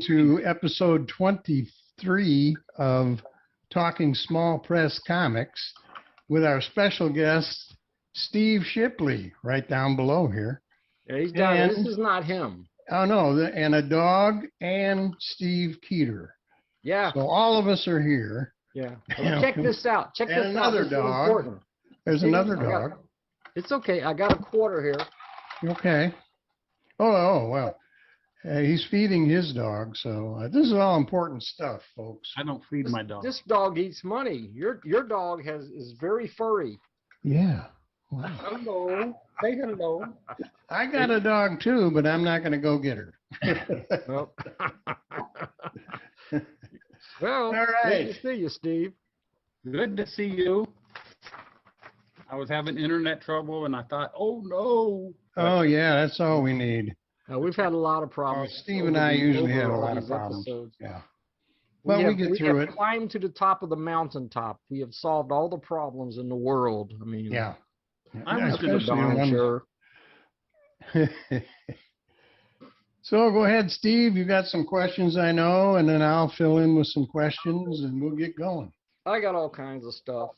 to episode 23 of Talking Small Press Comics with our special guest, Steve Shipley, right down below here. Yeah, he's down. And, this is not him. Oh, no, and a dog and Steve Keeter. Yeah. So all of us are here. Yeah. Well, check this out. Check this out. Another dog. There's another dog. It's okay. I got a quarter here. Okay. Oh, well. He's feeding his dog, so this is all important stuff, folks. I don't feed my dog. This dog eats money. Your dog is very furry. Yeah. Wow. Hello. Say hello. I got a dog too, but I'm not going to go get her. Well, all right. Good to see you, Steve. Good to see you. I was having internet trouble, and I thought, oh, no. Oh, yeah, that's all we need. We've had a lot of problems. Steve and I usually have a lot of problems. Episodes. Yeah. Well, we get through it. We have climbed to the top of the mountaintop. We have solved all the problems in the world. I mean, yeah. I was going to darn sure. So go ahead, Steve. You got some questions, I know, and then I'll fill in with some questions, and we'll get going. I got all kinds of stuff.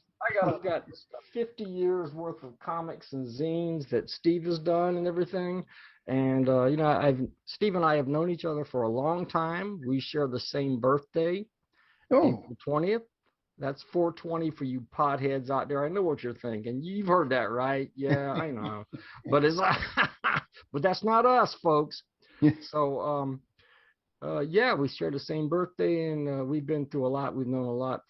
I've got 50 years worth of comics and zines that Steve has done and everything. And, you know, Steve and I have known each other for a long time. We share the same birthday, April 20th. That's 420 for you potheads out there. I know what you're thinking. You've heard that, right? Yeah, I know. But but that's not us, folks. So, yeah, we share the same birthday, and we've been through a lot. We've known a lot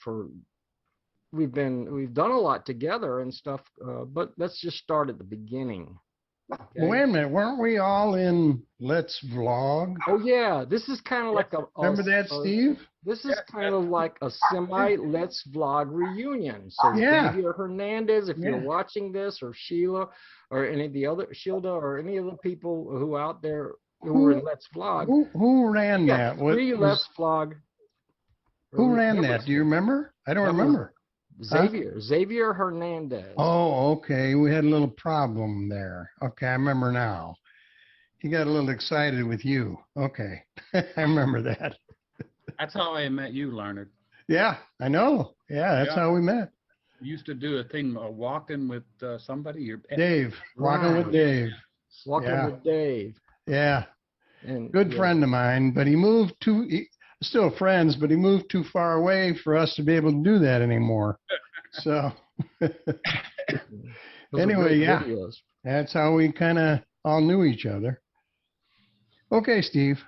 we've done a lot together and stuff. But let's just start at the beginning. Okay. Wait a minute, weren't we all in Let's Vlog? Oh yeah, this is kind of like remember that, Steve? This is kind of like a semi-Let's Vlog reunion. So Xavier Hernandez, if you're watching this, or Sheila, or any of the other or any of the people who out there who were in Let's Vlog. Who ran that? Let's Vlog. Who ran that? Do you remember? I don't remember. Xavier Hernandez. Oh, okay. We had a little problem there. Okay, I remember now. He got a little excited with you. Okay, I remember that. That's how I met you, Larned. Yeah, I know. Yeah, that's how we met. You used to do a thing, walking with somebody. Dave, walking with Dave. Walking with Dave. Yeah, and good friend of mine, but he moved still friends, but he moved too far away for us to be able to do that anymore. So anyway, yeah, that's how we kind of all knew each other. Okay, Steve,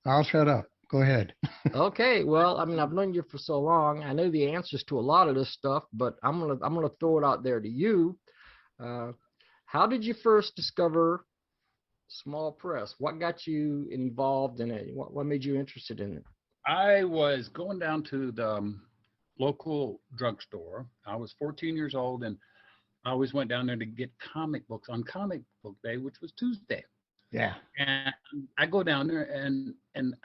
I'll shut up. Go ahead. Okay, well, I mean, I've known you for so long. I know the answers to a lot of this stuff, but I'm gonna throw it out there to you. How did you first discover small press? What got you involved in it? What made you interested in it? I was going down to the local drugstore. I was 14 years old, and I always went down there to get comic books on comic book day, which was Tuesday. Yeah. And I go down there, and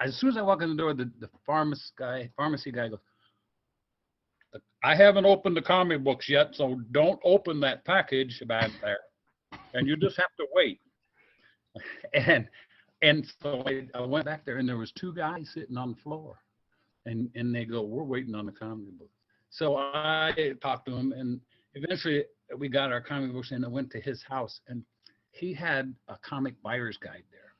as soon as I walk in the door, the pharmacy guy goes, "I haven't opened the comic books yet, so don't open that package back there, and you just have to wait." And so I went back there, and there was two guys sitting on the floor, and they go, "We're waiting on the comic book." So I talked to them, and eventually we got our comic books, and I went to his house, and he had a comic buyer's guide there.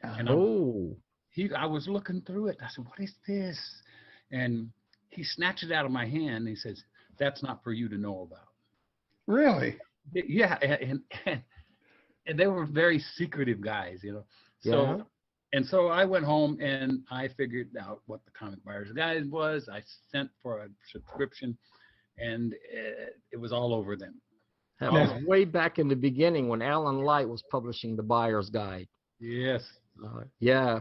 And I was looking through it. I said, "What is this?" And he snatched it out of my hand. And he says, "That's not for you to know about." Really? Yeah, and they were very secretive guys, you know. So, so I went home and I figured out what the comic buyer's guide was. I sent for a subscription, and it was all over them. That was way back in the beginning when Alan Light was publishing the buyer's guide. Yes. Yeah.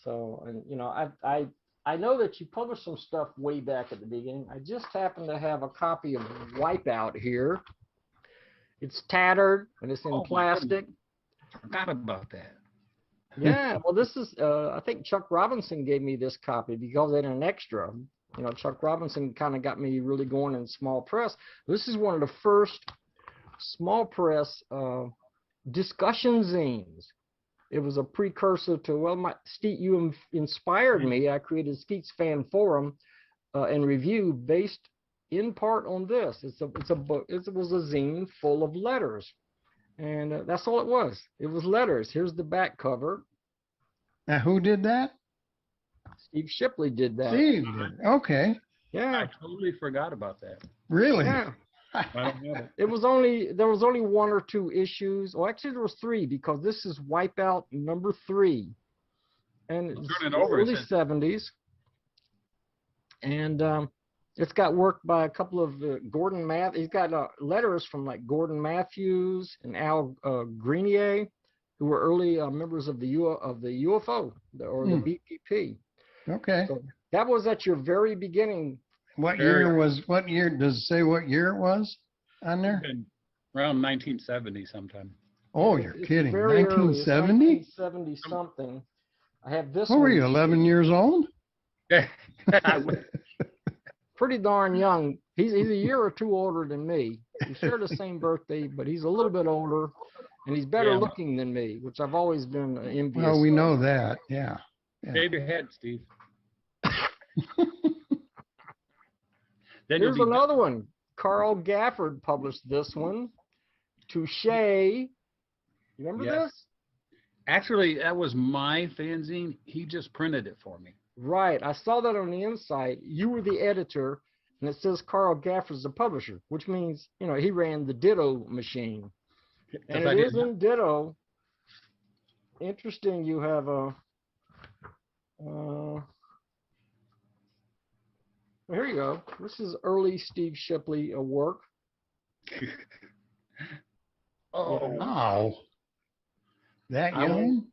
So, and you know, I know that you published some stuff way back at the beginning. I just happen to have a copy of Wipeout here. It's tattered and it's in plastic. I forgot about that. Yeah, well, this is, I think Chuck Robinson gave me this copy because they had an extra. You know, Chuck Robinson kind of got me really going in small press. This is one of the first small press discussion zines. It was a precursor to, well, Steve, you inspired me. I created Skeet's Fan Forum and review based in part on this. It's a book. It was a zine full of letters, and that's all it was. It was letters. Here's the back cover. Now, who did that? Steve Shipley did that. Steve did. Okay. Yeah. I totally forgot about that. Really? Yeah. I don't have it. There was only 1 or 2 issues. Well, actually, there was 3 because this is Wipeout number 3, and it's Turn it over, early it says. 70s, and it's got work by a couple of Gordon Matthews. He's got letters from like Gordon Matthews and Al Grenier, who were early members of the UFO or the BPP. Okay. So that was at your very beginning. What year, does it say what year it was on there? Around 1970 sometime. Oh, you're kidding. Very early. It's 1970? 1970 something. I have this What were one. you, 11 years old? Pretty darn young. He's a year or 2 older than me. We share the same birthday, but he's a little bit older, and he's better looking than me, which I've always been envious. Well, we know that. Yeah. Shave your head, Steve. Then Here's another one. Carl Gafford published this one. Touche. You remember this? Actually, that was my fanzine. He just printed it for me. Right. I saw that on the inside. You were the editor, and it says Carl Gafford's the publisher, which means, he ran the Ditto machine. And it is in Ditto. Interesting, you have a... here you go. This is early Steve Shipley work. Wow. That young?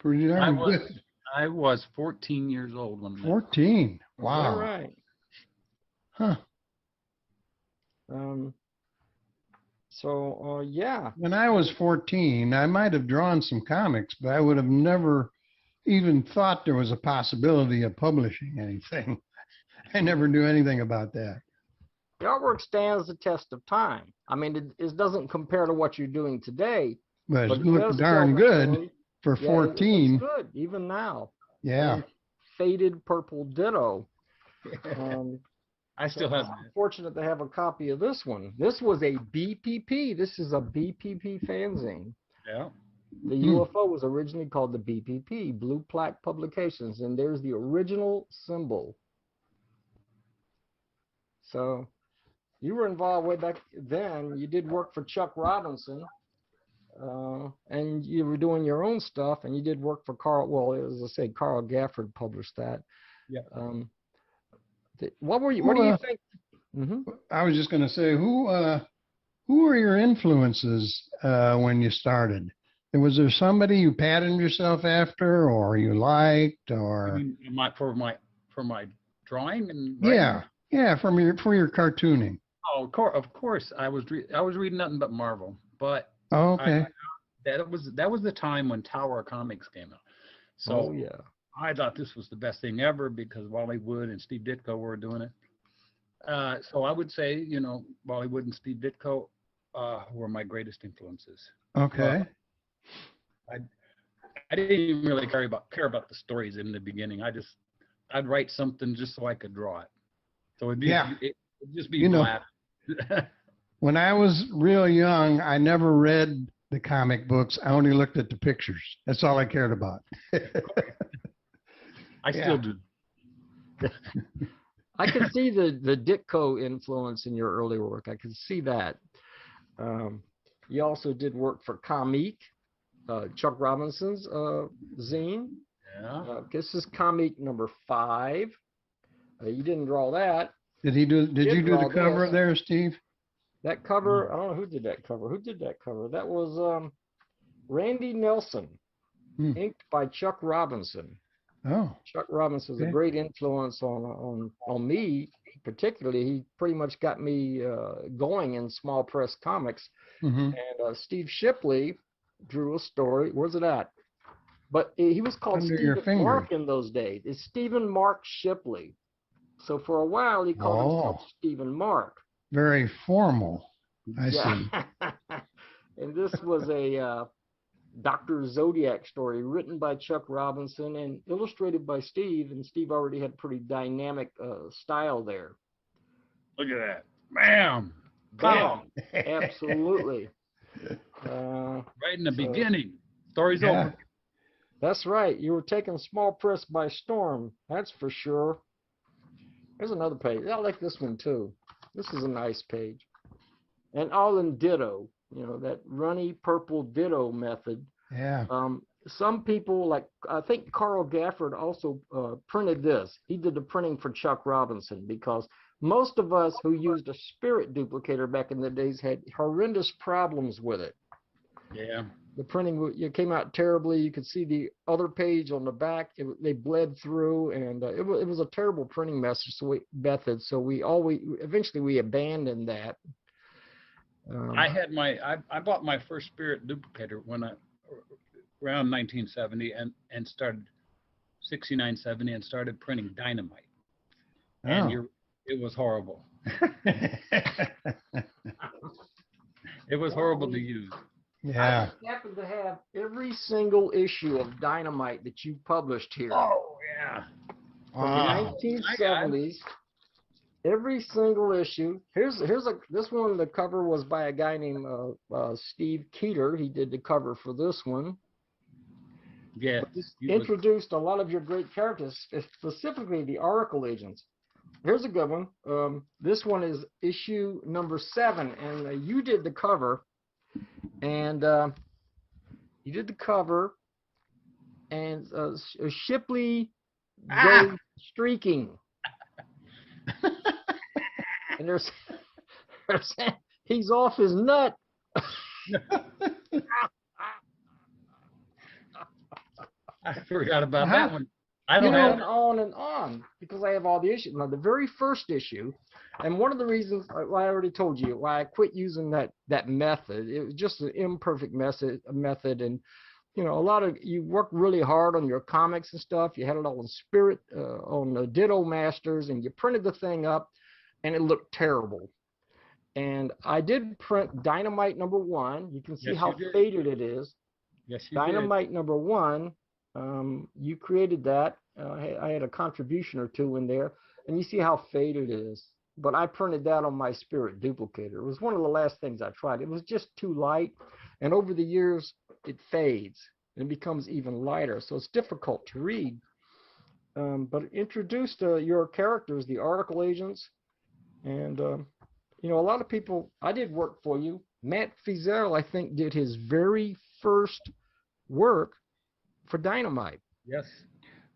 Pretty darn good. I was 14 years old when 14. Wow. All right. Huh. Yeah. When I was 14, I might have drawn some comics, but I would have never even thought there was a possibility of publishing anything. I never knew anything about that. The artwork stands the test of time. I mean, it doesn't compare to what you're doing today. But it it looked does darn tell the good story. for Yeah, 14. It looks good, even now. Yeah. And faded purple Ditto. I still have I'm fortunate to have a copy of this one. This was a BPP. This is a BPP fanzine. Yeah. The UFO was originally called the BPP, Blue Plaque Publications, and there's the original symbol. So you were involved way back then. You did work for Chuck Robinson, and you were doing your own stuff, and you did work for Carl. Well, as I say, Carl Gafford published that. Yeah. What do you think? I was just going to say, who were your influences when you started? Was there somebody you patterned yourself after, or you liked, or? I mean, for my drawing and yeah, for your cartooning. Oh, of course, I was reading nothing but Marvel, but okay. That was the time when Tower Comics came out. So I thought this was the best thing ever because Wally Wood and Steve Ditko were doing it. So I would say, Wally Wood and Steve Ditko were my greatest influences. Okay. I didn't even really care about the stories in the beginning. I'd write something just so I could draw it. So it'd just be black. When I was real young, I never read the comic books. I only looked at the pictures. That's all I cared about. I still do. I can see the Ditko influence in your early work. I can see that. You also did work for Comix, Chuck Robinson's zine. Yeah. This is Comix number 5. You didn't draw that. Did you do the cover there, Steve? That cover, I don't know who did that cover. Who did that cover? That was Randy Nelson, inked by Chuck Robinson. Oh. Chuck Robinson was a great influence on me, particularly. He pretty much got me going in small press comics. And Steve Shipley drew a story. Where's it at? But he was called Stephen Mark in those days. It's Stephen Mark Shipley. So for a while, he called himself Stephen Mark. Very formal. I see. And this was Dr. Zodiac story written by Chuck Robinson and illustrated by Steve, and Steve already had pretty dynamic style there. Look at that. Bam. Bam. Bam. Absolutely. Right in the beginning. Story's over. That's right. You were taking small press by storm. That's for sure. There's another page. I like this one too. This is a nice page. And all in ditto, you know, that runny purple ditto method. Yeah. Some people, like I think Carl Gafford also printed this. He did the printing for Chuck Robinson, because most of us who used a spirit duplicator back in the days had horrendous problems with it. Yeah. The printing, it came out terribly. You could see the other page on the back. They bled through, and it was a terrible printing method. So we eventually abandoned that. I bought my first spirit duplicator around 1970 and started 69, 70 and started printing dynamite. Oh. And it was horrible. It was horrible to use. Yeah. I happen to have every single issue of Dynamite that you published here. Oh, yeah. From the 1970s. Every single issue. This one. The cover was by a guy named Steve Keeter. He did the cover for this one. Yeah. Introduced a lot of your great characters, specifically the Oracle agents. Here's a good one. This one is issue number 7, and you did the cover. And you did the cover, and Shipley goes streaking. And there's he's off his nut. I forgot about that one. I don't have on and on, because I have all the issues. Now, the very first issue, and one of the reasons why I already told you why I quit using that method, it was just an imperfect method, and you know, you worked really hard on your comics and stuff. You had it all in spirit, on the Ditto Masters, and you printed the thing up, and it looked terrible. And I did print Dynamite number 1. You can see how faded it is. Yes, you Dynamite did. number 1. You created that. I had a contribution or two in there, and you see how faded it is. But I printed that on my spirit duplicator. It was one of the last things I tried. It was just too light, and over the years it fades and becomes even lighter, so it's difficult to read. But it introduced your characters, the Oracle agents, and you know, a lot of people. I did work for you. Matt Feazell, I think, did his very first work for Dynamite. Yes.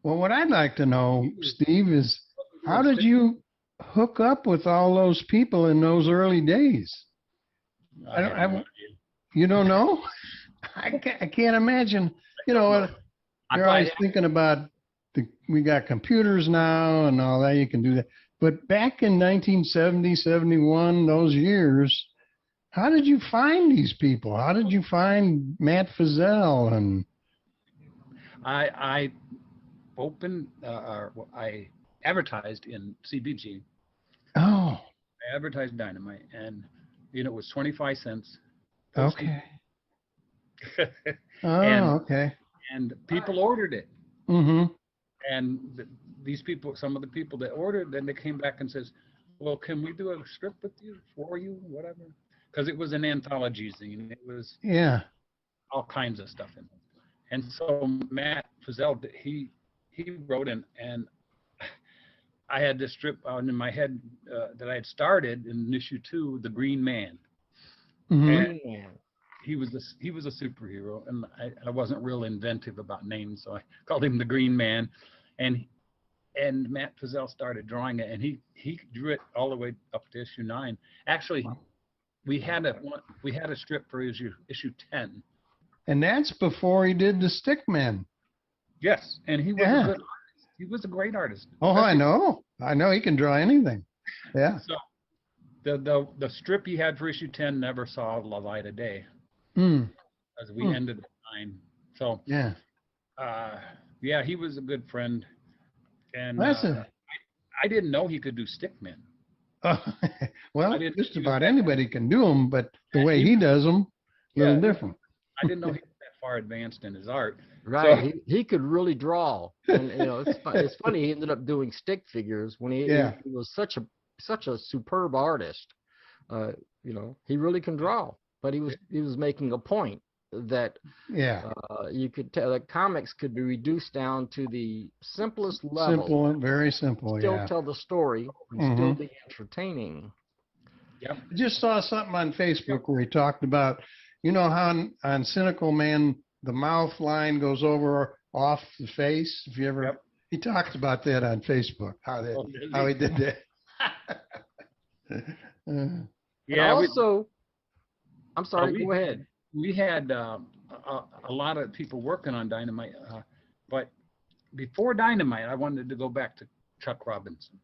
Well, what I'd like to know, Steve, is how did you hook up with all those people in those early days? You don't know? I can't imagine. You know, you're always thinking about we got computers now and all that. You can do that. But back in 1970, 71, those years, how did you find these people? How did you find Matt Feazell? And I I advertised in CBG. Oh. I advertised Dynamite, and you know, it was 25 cents. Okay. Okay. And people ordered it. Mm-hmm. And these people, some of the people that ordered, then they came back and says, well, can we do a strip with you, for you, whatever? Because it was an anthology zine. It was all kinds of stuff in it. And so Matt Feazell, he wrote in, and I had this strip on in my head that I had started in issue 2, The Green Man. Mm-hmm. And he was a superhero, and I wasn't real inventive about names, so I called him The Green Man. And Matt Feazell started drawing it, and he drew it all the way up to issue 9. Actually, we had a strip for issue 10. And that's before he did the Stickman. Yes, and he was a good artist. He was a great artist. Oh, I know he can draw anything. Yeah. So the strip he had for issue 10 never saw the light of day. As we ended at 9. So he was a good friend. And I didn't know he could do Stickmen. Well, just about anybody can do them, but the way he does them, a little different. I didn't know he was that far advanced in his art. Right. So, He could really draw. And it's funny he ended up doing stick figures when he was such a superb artist. He really can draw, but he was making a point that you could tell that comics could be reduced down to the simplest level. Simple and very simple. Still tell the story and still be entertaining. Yep. I just saw something on Facebook where he talked about, how on Cynical Man, the mouth line goes over off the face. If you ever, he talks about that on Facebook, how he did that. I'm sorry, go ahead. We had a lot of people working on Dynamite, but before Dynamite, I wanted to go back to Chuck Robinson.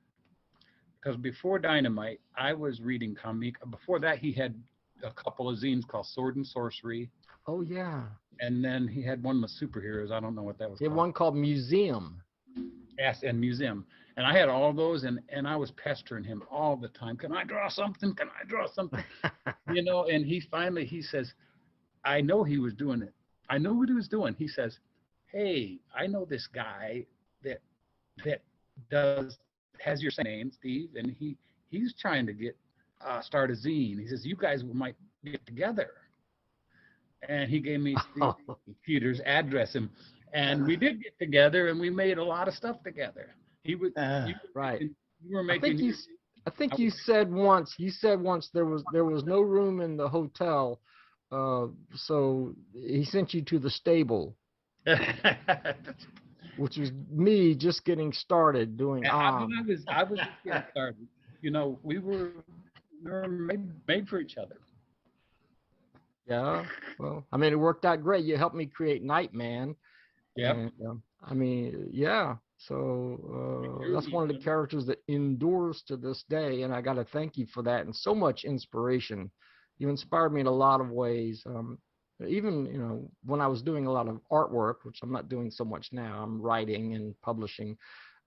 Because before Dynamite, I was reading comic. Before that, he had a couple of zines called Sword and Sorcery. Oh, yeah. And then he had one with superheroes. I don't know what that was He had called. one called Museum. Yes, and Museum. And I had all those, and I was pestering him all the time. Can I draw something? Can I draw something? And he says, I know he was doing it. I know what he was doing. He says, hey, I know this guy that has your same name, Steve, and he's trying to start a zine. He says, you guys might get together. And he gave me Steve Peter's address, and we did get together, and we made a lot of stuff together. He was right. You were making. I think you said once there was no room in the hotel, so he sent you to the stable, which was me just getting started doing. I was just getting started. We were made for each other. Yeah, well, I mean, it worked out great. You helped me create Nightman. Yeah. So that's one of the characters that endures to this day, and I got to thank you for that and so much inspiration. You inspired me in a lot of ways. Even when I was doing a lot of artwork, which I'm not doing so much now, I'm writing and publishing.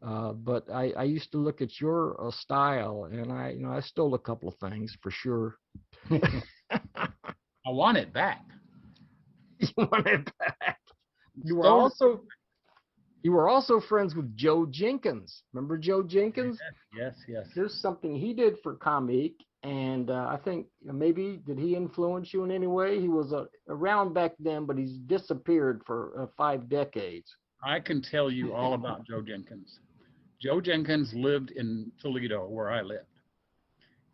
But I used to look at your style, and I stole a couple of things for sure. I want it back. You want it back. You were also friends with Joe Jenkins. Remember Joe Jenkins? Yes. There's something he did for comic, and I think maybe did he influence you in any way? He was around back then, but he's disappeared for 5 decades. I can tell you all about Joe Jenkins. Joe Jenkins lived in Toledo, where I lived,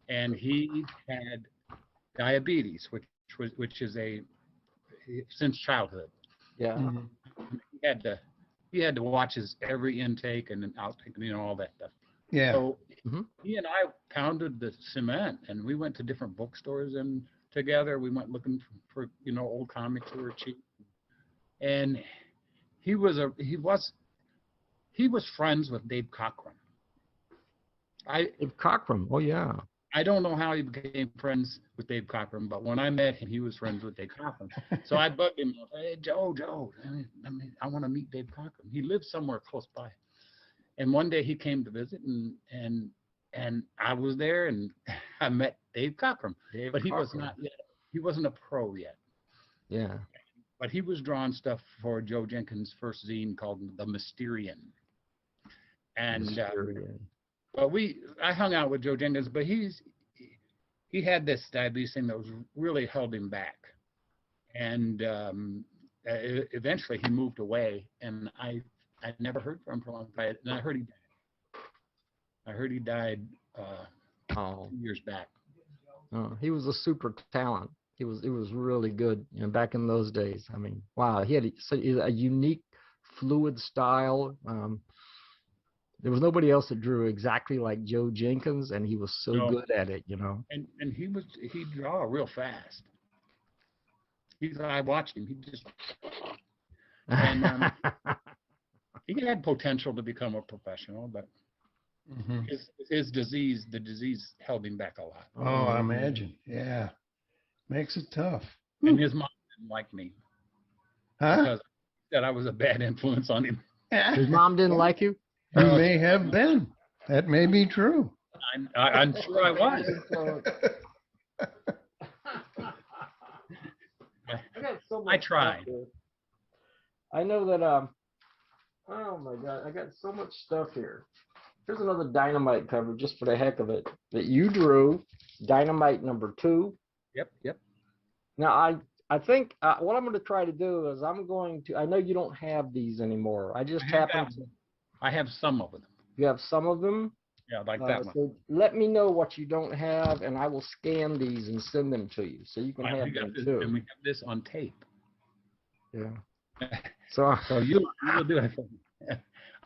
and he had diabetes, which is since childhood. Yeah. Mm-hmm. He had to watch his every intake and outtake, all that stuff. Yeah. So he and I pounded the cement, and we went to different bookstores, and together we went looking for old comics that were cheap. And he was friends with Dave Cockrum. Dave Cockrum. Oh yeah. I don't know how he became friends with Dave Cockrum, but when I met him, he was friends with Dave Cockrum. So I bugged him. Hey, Joe, I want to meet Dave Cockrum. He lives somewhere close by. And one day he came to visit, and I was there, and I met Dave Cockrum. But he wasn't a pro yet. Yeah. But he was drawing stuff for Joe Jenkins' first zine called The Mysterian. And but I hung out with Joe Jenkins, but he had this diabetes thing that was really held him back. And eventually he moved away, and I never heard from him for a long time. And I heard he died. I heard he died 2 years back. Oh, he was a super talent. He was really good, back in those days. I mean, wow, he had a unique, fluid style. There was nobody else that drew exactly like Joe Jenkins, and he was so good at it, And he draw real fast. I watched him. He had potential to become a professional, but the disease held him back a lot. Oh, I imagine. Yeah. Makes it tough. And his mom didn't like me. Huh? Because that I was a bad influence on him. His mom didn't like you? You may have been. That may be true. I'm sure I was. I tried. I know that oh my God, I got so much stuff here. Here's another Dynamite cover just for the heck of it that you drew. Dynamite #2. Yep, yep. Now I think what I'm going to try to do is I'm going to. I know you don't have these anymore. I just happen to. I have some of them. You have some of them. Yeah, like that one. So let me know what you don't have, and I will scan these and send them to you, so you can have them too. And we have this on tape. Yeah. So you'll do it for me.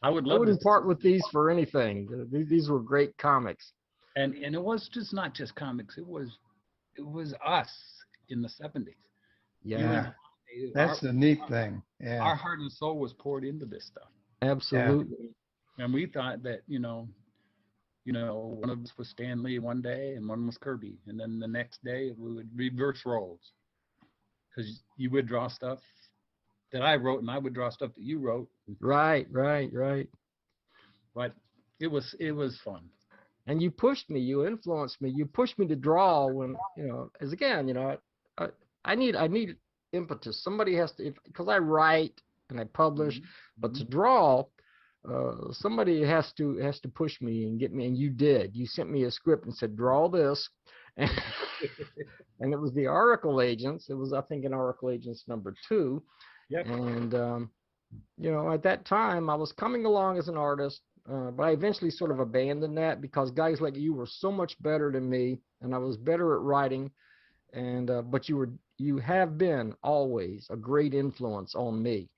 I wouldn't part with these for anything. These were great comics. And it was just not just comics. It was us in the 70s. Yeah. That's the neat thing. Yeah. Our heart and soul was poured into this stuff. Absolutely. Yeah. And we thought that, one of us was Stan Lee one day and one was Kirby. And then the next day we would reverse roles. Because you would draw stuff that I wrote and I would draw stuff that you wrote. Right. But it was fun. And you pushed me, you influenced me, you pushed me to draw when, I need impetus. Somebody has to, because I write and I publish, but to draw, somebody has to push me and get me, and you did. You sent me a script and said, draw this. And, and it was the Oracle Agents. It was, I think, in Oracle Agents #2. Yep. And, at that time, I was coming along as an artist, but I eventually sort of abandoned that because guys like you were so much better than me, and I was better at writing. And but you have been always a great influence on me.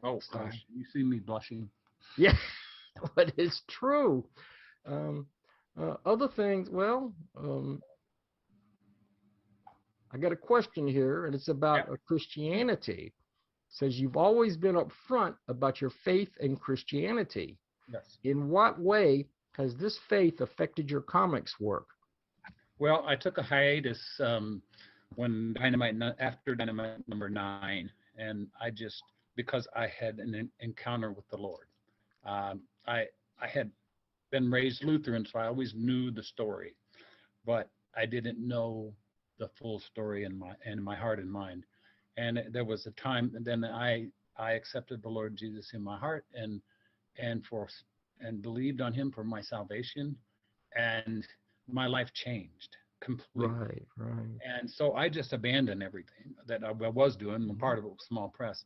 Oh gosh, you see me blushing. Yeah, but it's true. Other things, well, I got a question here, and it's about Christianity. It says you've always been upfront about your faith in Christianity. Yes. In what way has this faith affected your comics work? Well, I took a hiatus when after Dynamite #9, and I just, because I had an encounter with the Lord. I had been raised Lutheran, so I always knew the story, but I didn't know the full story in my heart and mind. And there was a time, and then I accepted the Lord Jesus in my heart and believed on Him for my salvation, and my life changed completely. Right. And so I just abandoned everything that I was doing. Part of it was small press,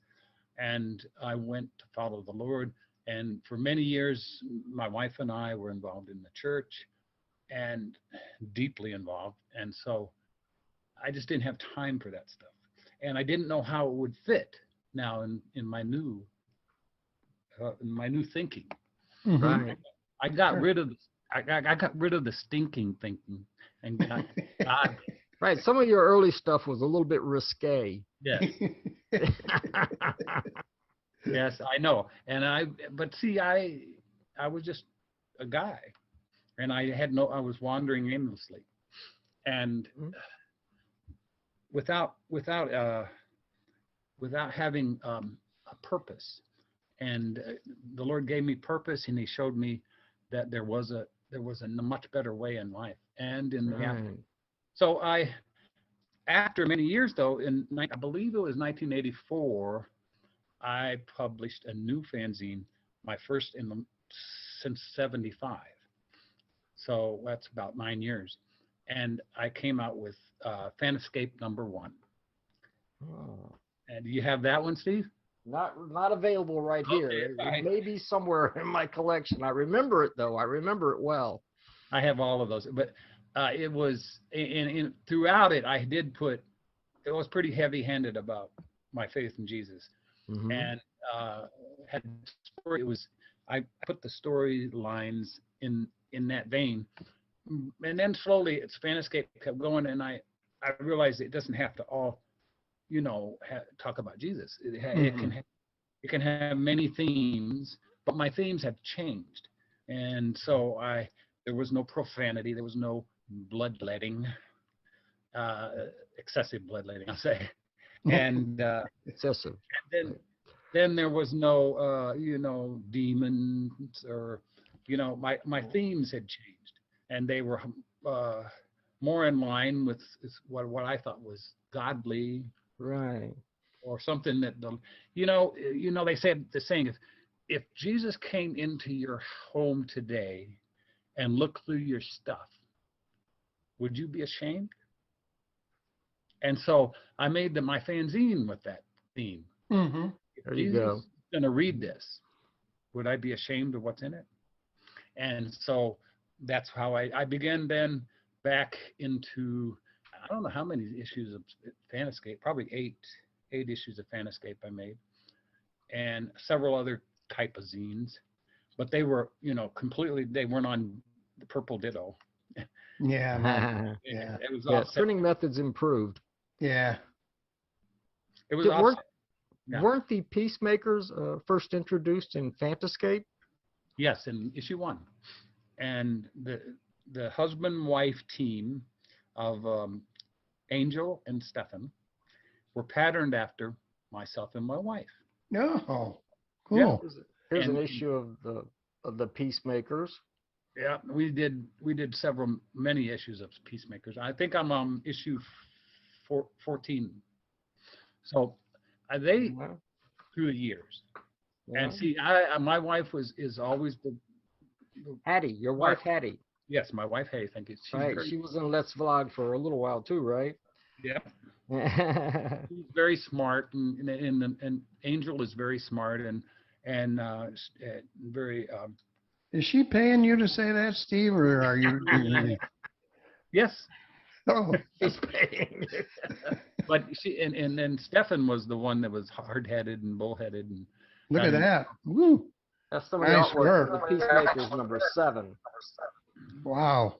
and I went to follow the Lord. And for many years, my wife and I were involved in the church, and deeply involved. And so I just didn't have time for that stuff, and I didn't know how it would fit now in my new thinking. Right. I got rid of the stinking thinking and got God. Right. Some of your early stuff was a little bit risque. Yes. Yes, I know. But see, I was just a guy, and I was wandering aimlessly, and without having a purpose. And the Lord gave me purpose, and He showed me that there was a much better way in life and in the afterlife. So after many years, though, I believe it was 1984, I published a new fanzine, my first since '75. So that's about 9 years, and I came out with Fanescape #1. Oh. And do you have that one, Steve? Not available right here. It may be somewhere in my collection. I remember it though. I remember it well. I have all of those, but it was throughout it. I did put. It was pretty heavy-handed about my faith in Jesus, and had story. It was. I put the storylines in that vein, and then slowly its Fanescape kept going, and I realized it doesn't have to all, talk about Jesus. It can have many themes, but my themes have changed, and so there was no profanity, there was no bloodletting, excessive bloodletting, I'll say, and excessive. And then there was no demons or my themes had changed, and they were more in line with what I thought was godly. Right. or something that the, they said the saying, if Jesus came into your home today and looked through your stuff, would you be ashamed? And so I made my fanzine with that theme. Mm-hmm. If There you Jesus go. is going to read this, would I be ashamed of what's in it? And so that's how I began then back into, I don't know how many issues of Fanescape, probably eight issues of Fanescape I made, and several other type of zines, but they were, completely, they weren't on the Purple Ditto. Yeah. No. Yeah. It was Yeah, offset. printing methods improved. Yeah. It was offset. Yeah. Weren't the Peacemakers first introduced in Fantascape? Yes, in issue 1. And the husband-wife team of Angel and Stefan were patterned after myself and my wife. Oh, cool. Yeah. Here's an And- issue of the Peacemakers. Yeah, we did many issues of Peacemakers. I think I'm on issue 14. So they Wow. through the years. Yeah. And see, my wife is always the Hattie, your wife Hattie. yes, my wife. Hey, thank you. She's Right. very, She was in Let's Vlog for a little while too, right? yeah, Yeah. she's very smart, and Angel is very smart and very Is she paying you to say that, Steve, or are you? yes. Oh, She's paying. But she and then Stefan was the one that was hard-headed and bullheaded and look at that. Woo. That's some of the Nice artwork work. for the Peacemakers number 7. Wow.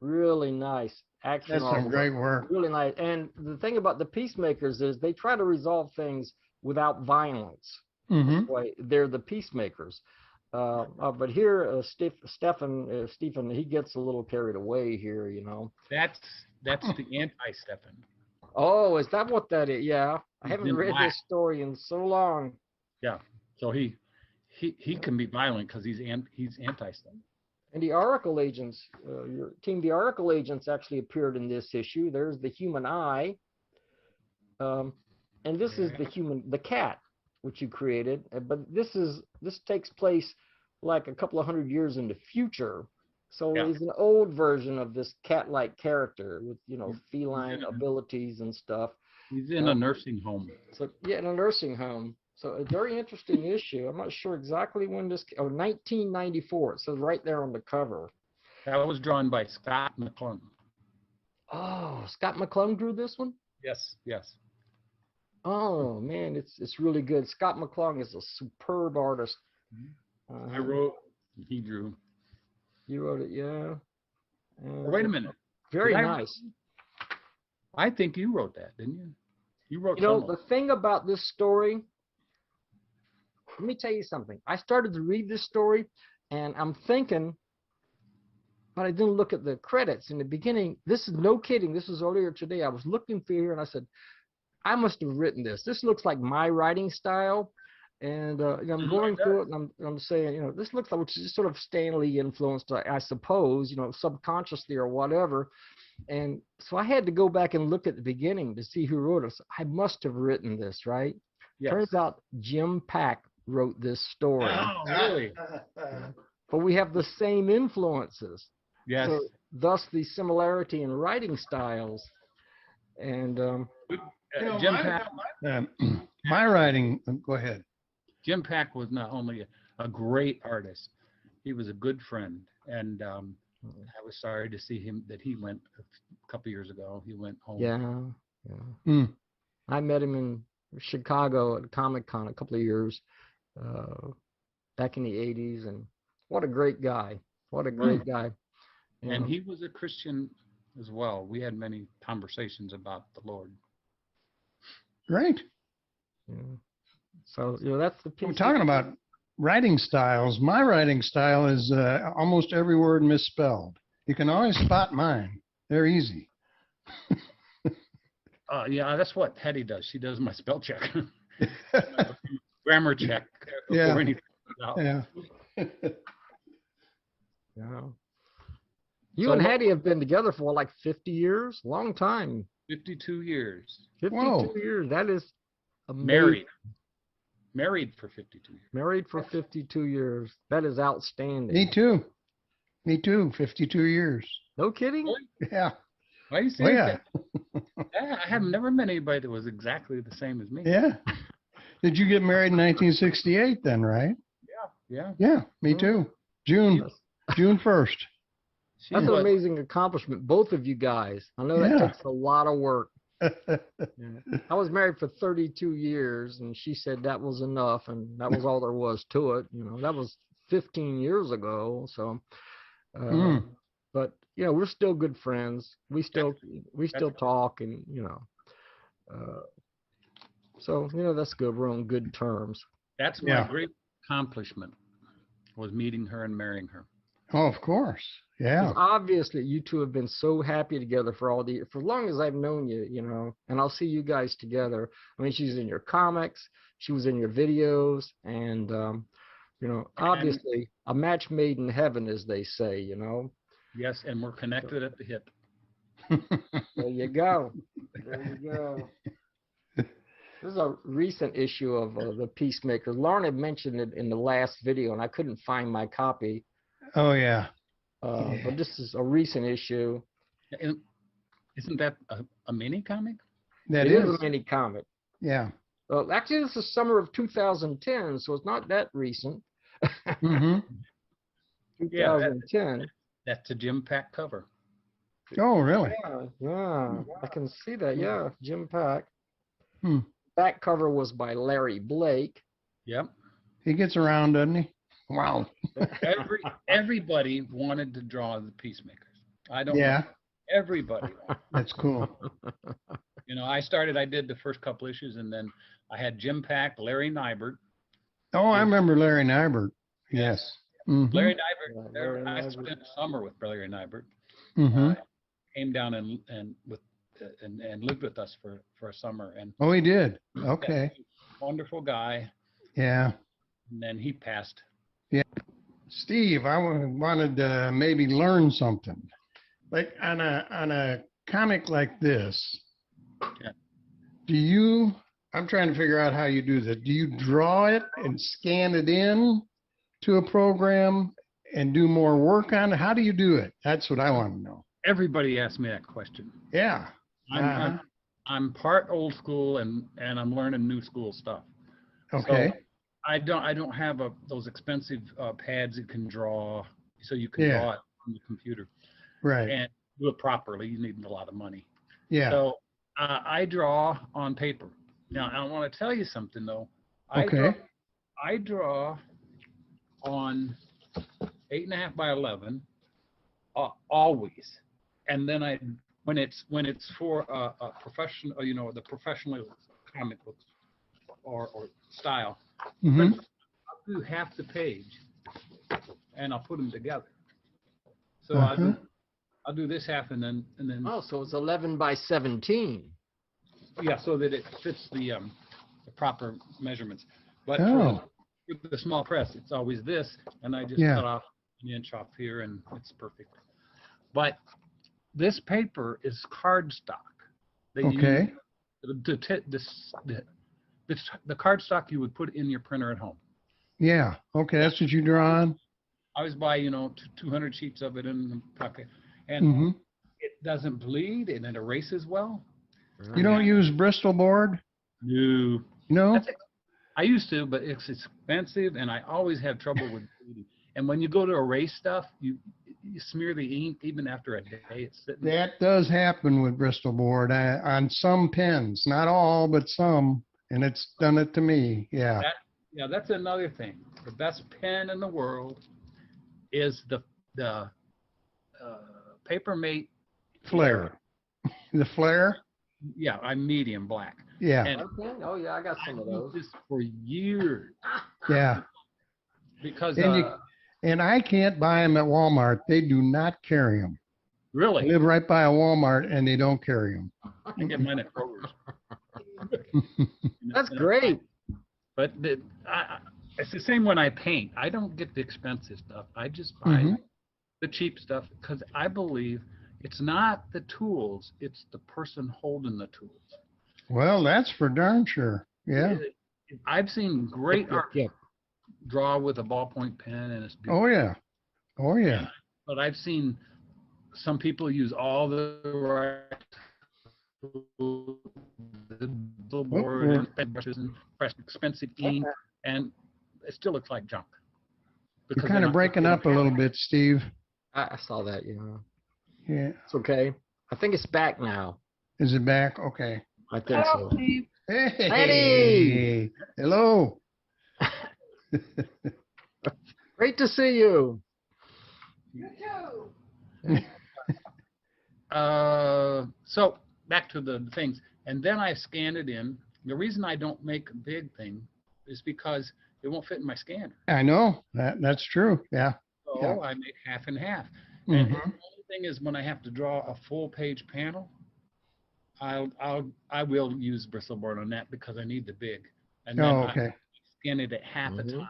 Really nice action That's some artwork. great work. Really nice. And the thing about the Peacemakers is they try to resolve things without violence. Mm-hmm. Way they're the Peacemakers. But here, Stephen, he gets a little carried away here, that's the anti-Stefan. Oh, is that what that is? Yeah, I He's haven't been read black. this story in so long. Yeah, so he can be violent because he's anti-Stefan. And the Oracle agents, your team, the Oracle agents actually appeared in this issue. There's the human eye, and this is the cat, which you created. But this takes place like a couple of hundred years in the future. So Yeah. it's an old version of this cat-like character with feline Yeah. abilities and stuff. He's in a nursing home. So yeah, in a nursing home. So a very interesting issue. I'm not sure exactly when this. 1994. It says right there on the cover. That was drawn by Scott McClung. Oh, Scott McClung drew this one. Yes. Oh man, it's really good. Scott McClung is a superb artist. I wrote, he drew. You wrote it, yeah. Wait a minute. Very Did I- nice. I think you wrote that, didn't you? You wrote You know, some the of it. thing about this story, let me tell you something. I started to read this story and I'm thinking, but I didn't look at the credits in the beginning. This is no kidding. This was earlier today. I was looking through here and I said, I must have written this. This looks like my writing style. And I'm going through it and I'm saying, this looks like, which is sort of Stanley influenced, I suppose, subconsciously or whatever. And so I had to go back and look at the beginning to see who wrote it. So I must have written this, right? Yes. Turns out Jim Pack wrote this story. Oh, really? But we have the same influences. Yes. So thus the similarity in writing styles. And Jim Pack. My writing, go ahead. Jim Pack was not only a great artist, he was a good friend, and I was sorry to see that he went a couple years ago. He went home. yeah. Hmm. I met him in Chicago at Comic-Con a couple of years back in the 80s, and what a great guy. What a great guy. And he was a Christian as well. We had many conversations about the Lord. Great. Yeah. So, that's the piece. We're talking about writing styles. My writing style is almost every word misspelled. You can always spot mine. They're easy. Yeah, that's what Hetty does. She does my spell check, grammar check. Yeah. Before anything comes out. Yeah. Yeah. You So and what- Hattie have been together for like 50 years? Long time. 52 years. 52 Whoa. years. That is Amazing. Married for 52 years. Married for 52 years. That is outstanding. Me too. Me too. 52 years. No kidding? Really? Yeah. Why are you Oh, saying yeah. that? Yeah, I have never met anybody that was exactly the same as me. Yeah. Did you get married in 1968 then, right? Yeah. Yeah, me too. June 1st. That's an was- amazing accomplishment, both of you guys. I know that Yeah. takes a lot of work. Yeah. I was married for 32 years, and she said that was enough, and that was all there was to it. You know, that was 15 years ago. So, but you know, we're still good friends. We still talk, and you know, so you know that's good. We're on good terms. That's my great accomplishment, was meeting her and marrying her. Oh, of course. Yeah. 'Cause obviously, you two have been so happy together for as long as I've known you, you know, and I'll see you guys together. I mean, she's in your comics, she was in your videos, and, you know, obviously a match made in heaven, as they say, you know. Yes, and we're connected at the hip. There you go. There you go. This is a recent issue of the Peacemaker. Lauren had mentioned it in the last video, and I couldn't find my copy. Oh, yeah. But this is a recent issue. And isn't that a mini comic? That It is. is a mini comic. Yeah. Well, actually, this is summer of 2010, so it's not that recent. Mm-hmm. 2010. That's a Jim Pack cover. Oh, really? Yeah, I can see that. Yeah, Jim Pack. Hmm. Back cover was by Larry Blake. Yep. He gets around, doesn't he? Wow. Everybody wanted to draw the Peacemakers. I don't Yeah. know. Everybody wanted. That's cool. You know, I did the first couple issues, and then I had Jim Pack, Larry Nybert. Oh, I remember Larry Nybert. Yes. Mm-hmm. Larry Nybert. Yeah, Larry I Nybert. spent summer with Larry Nybert. Mm-hmm. Came down and lived with us for a summer. And Oh, he did. Okay. wonderful guy. Yeah. And then he passed. Steve, I wanted to maybe learn something. Like on a comic like this, Yeah. I'm trying to figure out how you do that. Do you draw it and scan it in to a program and do more work on it? How do you do it? That's what I want to know. Everybody asked me that question. Yeah. I'm part old school and I'm learning new school stuff. Okay. So I don't have those expensive pads that can draw, so you can draw it on the computer. Right. And do it properly. You need a lot of money. Yeah. So I draw on paper. Now I want to tell you something though. Okay. I draw on 8.5 by 11 always, and then when it's for a professional, you know, the professional comic books or style. Mm-hmm. I'll do half the page, and I'll put them together. So I'll do this half, and then. Oh, so it's 11 by 17. Yeah, so that it fits the proper measurements. But Oh. for the small press, it's always this, and I just Yeah. cut off an inch off here, and it's perfect. But this paper is cardstock. Okay. The cardstock you would put in your printer at home. Yeah. Okay. That's what you draw on? I always buy, 200 sheets of it in the pocket, and Mm-hmm. it doesn't bleed, and it erases well. You don't use Bristol board? No. No? I used to, but it's expensive, and I always have trouble with bleeding. And when you go to erase stuff, you smear the ink even after a day. It's sitting. That does happen with Bristol board on some pens, not all, but some, and it's done it to me. Yeah. Yeah, that's another thing. The best pen in the world is the Papermate Flare. The flare? Yeah, I'm medium black. Yeah. And Okay. Oh, yeah, I got some of I've those. used this for years Yeah. because And I can't buy them at Walmart. They do not carry them. I really, live right by a Walmart and they don't carry them. I get mine at Kroger's. That's great. But it's the same when I paint. I don't get the expensive stuff. I just buy the cheap stuff because I believe it's not the tools, it's the person holding the tools. Well, that's for darn sure. Yeah. I've seen great Yep, art yep. draw with a ballpoint pen, and it's beautiful. Oh yeah. Oh yeah. But I've seen some people use all the right the billboard we're- and pen brushes and press expensive ink, and it still looks like junk. You're Because kind of breaking up a little bit, Steve. I saw that, you know. Yeah. It's okay. I think it's back now. Is it back? Okay. I think so. Hey. Eddie! Hello. Great to see you. So back to the things, and then I scan it in. The reason I don't make a big thing is because it won't fit in my scanner. I know that's true. Yeah. So Yeah. I make half and half. And Mhm. the only thing is, when I have to draw a full page panel, I will use Bristolboard on that because I need the big. And then Oh, I okay. scan it at half a time,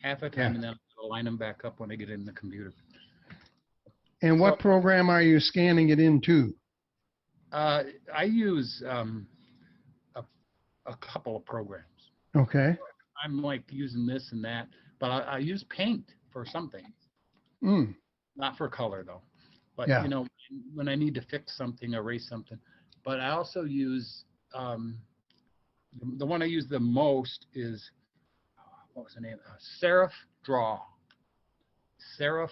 Yeah. and then I'll line them back up when I get in the computer. And what program are you scanning it into? I use a couple of programs. Okay. I'm like using this and that, but I use Paint for some things, Mm. not for color though. But Yeah. you know, when I need to fix something, erase something. But I also use the one I use the most is, what was the name? Serif Draw. Serif,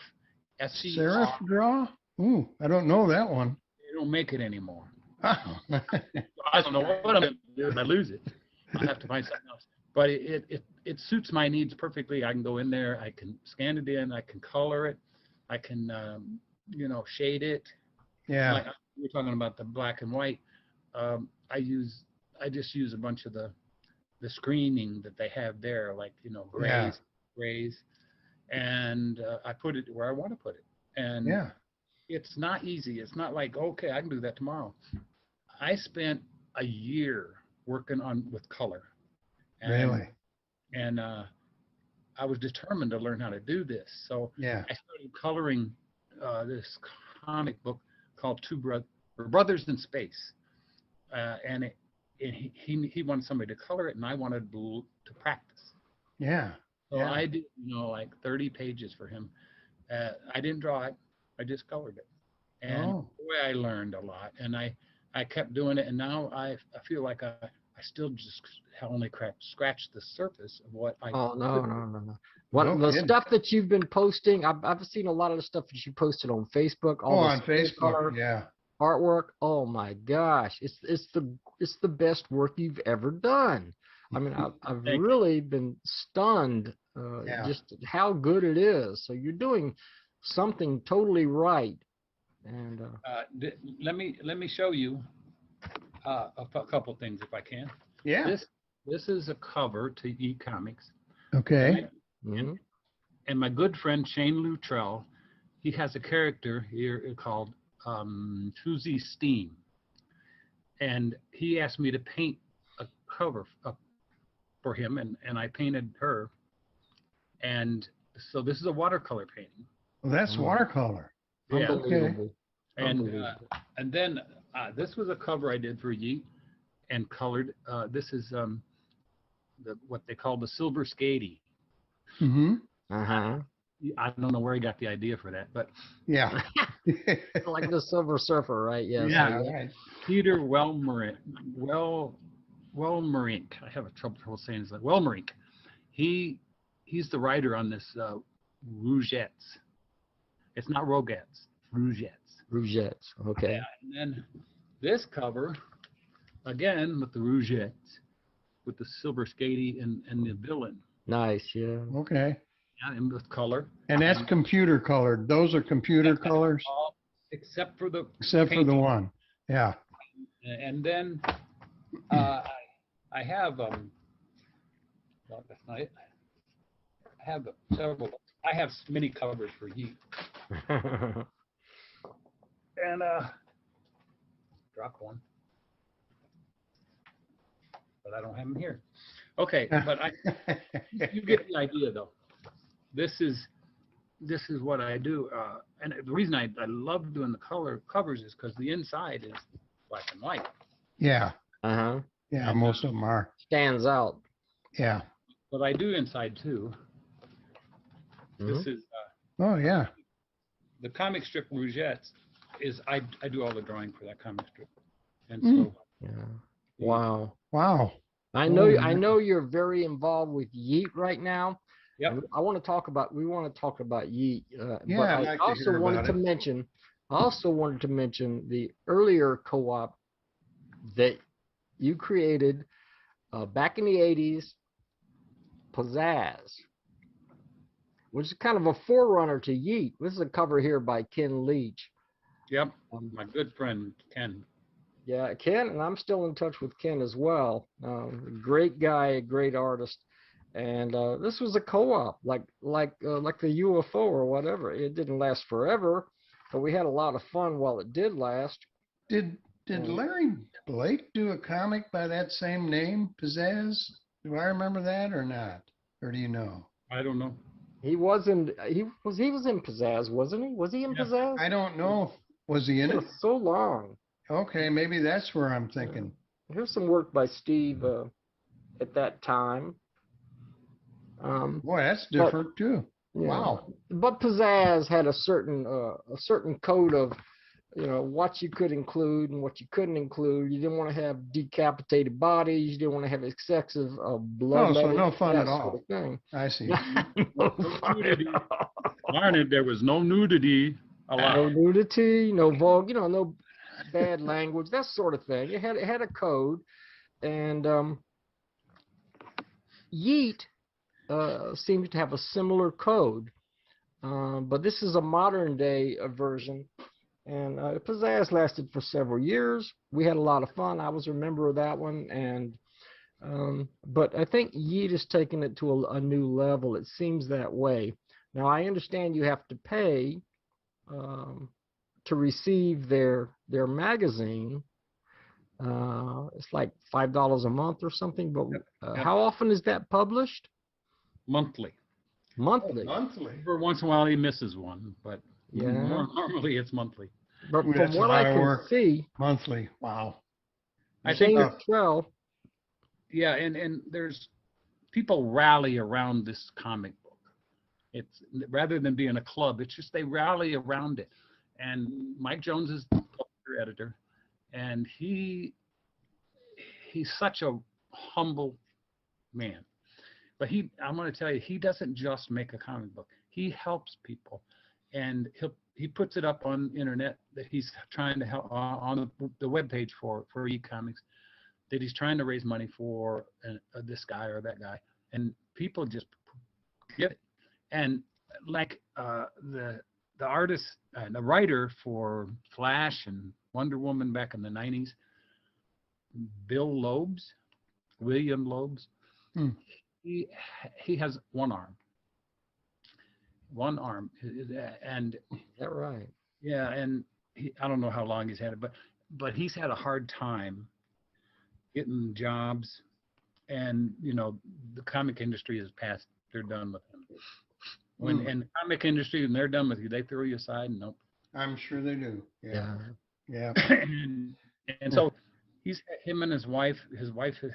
S-E-R. Serif Draw? Ooh, I don't know that one. They don't make it anymore. Oh. I don't know what I'm going to do if I lose it. I'll have to find something else. But it suits my needs perfectly. I can go in there, I can scan it in, I can color it, I can you know, shade it. Yeah. Like we were talking about the black and white. I just use a bunch of the screening that they have there, like, you know, grays, and I put it where I want to put it. And Yeah. it's not easy. It's not like, okay, I can do that tomorrow. I spent a year working with color. And, Really? And I was determined to learn how to do this. So Yeah. I started coloring this comic book called Brothers in Space. And he wanted somebody to color it, and I wanted to practice. Yeah. So Yeah. I did, you know, like 30 pages for him. I didn't draw it. I just colored it. And boy, I learned a lot. And I kept doing it. And now I feel like I still just only scratched the surface of what I Oh, no. No The kidding. stuff that you've been posting, I've seen a lot of the stuff that you posted on Facebook. All the on Facebook. color Yeah. artwork. Oh my gosh, it's the best work you've ever done. I mean, I've really been stunned just how good it is. So you're doing something totally right. And let me show you a couple things if I can. Yeah. This is a cover to e-comics. Okay. And my good friend Shane Luttrell, he has a character here called Susie Steam, and he asked me to paint a cover for him, and I painted her. And so this is a watercolor painting. Well, that's watercolor. Yeah. unbelievable. And then this was a cover I did for Yeet and colored. This is what they call the Silver Skady. Mm-hmm. I don't know where he got the idea for that, but Yeah. Like the Silver Surfer, right? Yes. Yeah. Right. Peter Wellmerink. I have a trouble saying his name. Wellmerink. He's the writer on this Rougettes. It's not Rogettes. Rougettes. Okay. Yeah, and then this cover, again with the Rougettes, with the Silver Skady and the villain. Nice. Yeah. Okay. Yeah, and with color. And that's computer colored. Those are computer colors, All, except for the the one. Yeah. And then I have well, that's not it. I have several. I have many covers for Yeet. And dropped one, but I don't have them here. Okay, but you get the idea though. This is what I do, and the reason I love doing the color covers is because the inside is black and white. Yeah. Yeah, And, most of them are. Stands out. Yeah. But I do inside too. This is Oh, yeah. the comic strip Rougettes. I do all the drawing for that comic strip, and so Yeah. Wow. Wow. I know you're very involved with Yeet right now. yep. And we want to talk about Yeet. Yeah, but I'd I like to also hear wanted about to mention the earlier co-op that you created back in the 80s, Pizzazz, which is kind of a forerunner to Yeet. This is a cover here by Ken Leach. Yep. My good friend Ken. Yeah, Ken, and I'm still in touch with Ken as well. Great guy, a great artist, and this was a co-op, like the UFO or whatever. It didn't last forever, but we had a lot of fun while it did last. Did Larry Blake do a comic by that same name, Pizzazz? Do I remember that or not? Or do you know? I don't know. He was in Pizzazz, wasn't he? Was he in Pizzazz? I don't know. Was he in it? So long. Okay, maybe that's where I'm thinking. Here's some work by Steve at that time. Boy, that's different too. Yeah. Wow. But Pizzazz had a certain code of, what you could include and what you couldn't include. You didn't want to have decapitated bodies. You didn't want to have excessive blood. Oh, so no fun at all. Sort of thing. I see. No fun at all. Larned, there was no nudity allowed. No nudity, no vulgar, no bad language, that sort of thing. It had a code, and Yeet seems to have a similar code, but this is a modern day version. And Pizzazz lasted for several years. We had a lot of fun. I was a member of that one, and but I think Yeet has taken it to a new level. It seems that way. Now I understand you have to pay to receive their magazine. It's like $5 a month or something. But Yep. how often is that published? Monthly. Monthly. Monthly. Every once in a while he misses one, but Yeah. normally it's monthly. But Ooh, from that's a what lot I of can work. see, Monthly. Wow. I think James Trell. Yeah, and there's people rally around this comic book. It's rather than being a club, it's just they rally around it. And Mike Jones is the publisher editor, and he's such a humble man. But I'm going to tell you, he doesn't just make a comic book. He helps people, and he puts it up on the internet that he's trying to help on the webpage for e-comics, that he's trying to raise money for this guy or that guy, and people just get it. And like the artist, the writer for Flash and Wonder Woman back in the 90s, William Loebs, he has one arm, and Is that right? yeah, and I don't know how long he's had it, but he's had a hard time getting jobs, and the comic industry is past, they're done with him. And the comic industry, when they're done with you, they throw you aside and nope. I'm sure they do. Yeah. Yeah. and so him and his wife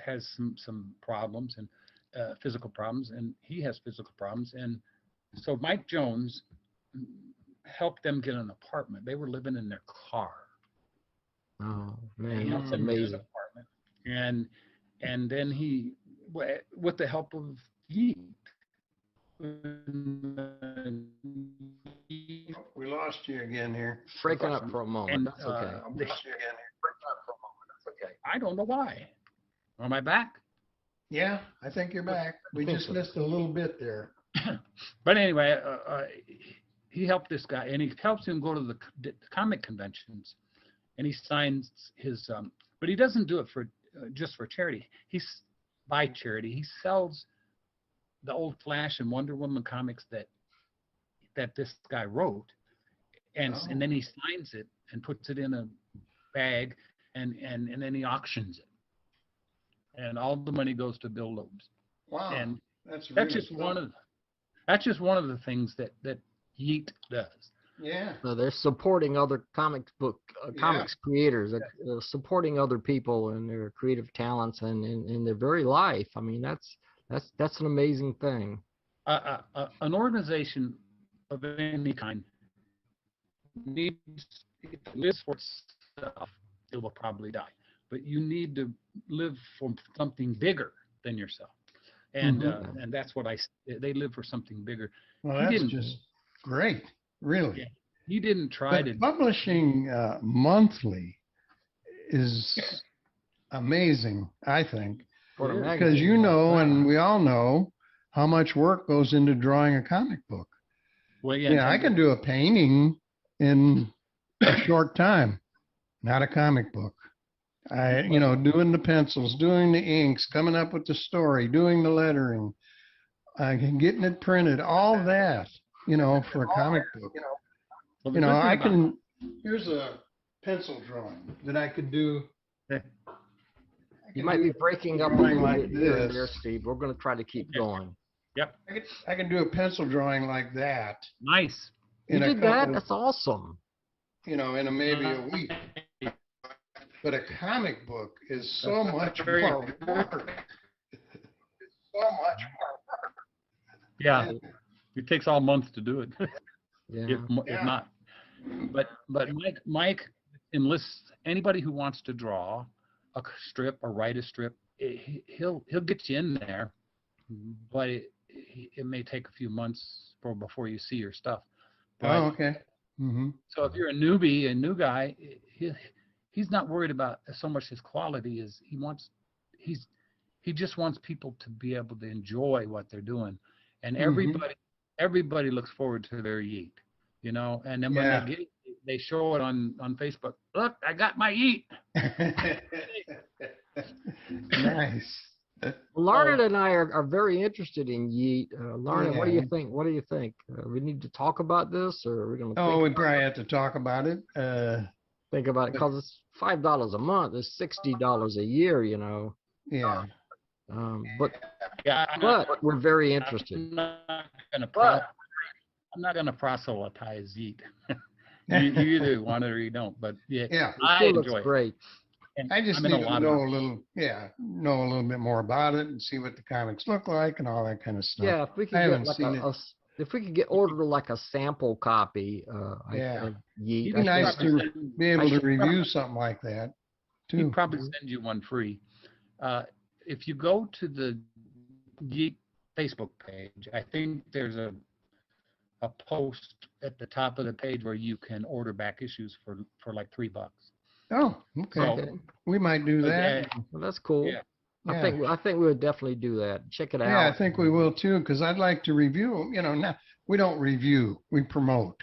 has some problems and physical problems, and he has physical problems, and so Mike Jones helped them get an apartment. They were living in their car. Oh man, He helped that's them get an amazing. apartment, and then he, with the help of Yeet. We lost you again here. Breaking up for a moment. And, That's okay. We lost you again here. I don't know why. Am I back? Yeah, I think you're back. We just missed a little bit there. But anyway, he helped this guy, and he helps him go to the comic conventions, and he signs his. But he doesn't do it for just for charity. He's by charity. He sells the old Flash and Wonder Woman comics that this guy wrote, and then he signs it and puts it in a bag, and then he auctions it, and all the money goes to Bill Loebs. Wow. And that's just one of the things that Yeet does. Yeah. They're supporting other comics creators, supporting other people and their creative talents and in their very life. I mean, that's an amazing thing. An organization of any kind needs, if it lives for itself, it will probably die. But you need to live for something bigger than yourself, and and that's what they live for something bigger. Well, that's just great, really. Yeah, he didn't try to. Publishing monthly is amazing, I think, because you know, and we all know how much work goes into drawing a comic book. Well, yeah, I can do a painting in a short time, not a comic book. Doing the pencils, doing the inks, coming up with the story, doing the lettering, getting it printed, all that, for a comic book. Here's a pencil drawing that I could do. You might be breaking up a little bit here and there, Steve. We're going to try to keep going. Yep. I can do a pencil drawing like that. Nice. You did that? That's awesome. In maybe a week. But a comic book is so much more work. Yeah. It takes all month to do it. Yeah. If not. But Mike enlists anybody who wants to draw a strip or write a strip. He'll get you in there, but it may take a few months before you see your stuff. But, okay. Mm-hmm. So if you're a newbie, a new guy, he's not worried about so much his quality as he just wants people to be able to enjoy what they're doing, and everybody looks forward to their yeet, and then when they show it on Facebook. Look, I got my yeet. Nice. Larned and I are very interested in yeet. Larned, what do you think? What do you think? We need to talk about this, or are we going to? We probably have to talk about it. Think about it, because it's $5 a month. It's $60 a year. Yeah. But we're very interested. I'm not gonna proselytize yeet. you either want it or you don't. But I enjoy it. Great. And I just need to know a little bit more about it and see what the comics look like and all that kind of stuff. Yeah, if we could if we could get ordered like a sample copy, of Yeet. It'd be nice to be able to review something like that too. He'd probably send you one free. If you go to the Yeet Facebook page, I think there's a post at the top of the page where you can order back issues for like $3. Oh, okay. So, we might do that. Well, that's cool. Yeah. I think we would definitely do that. Check it out. Yeah, I think we will too, because I'd like to review. Now we don't review, we promote.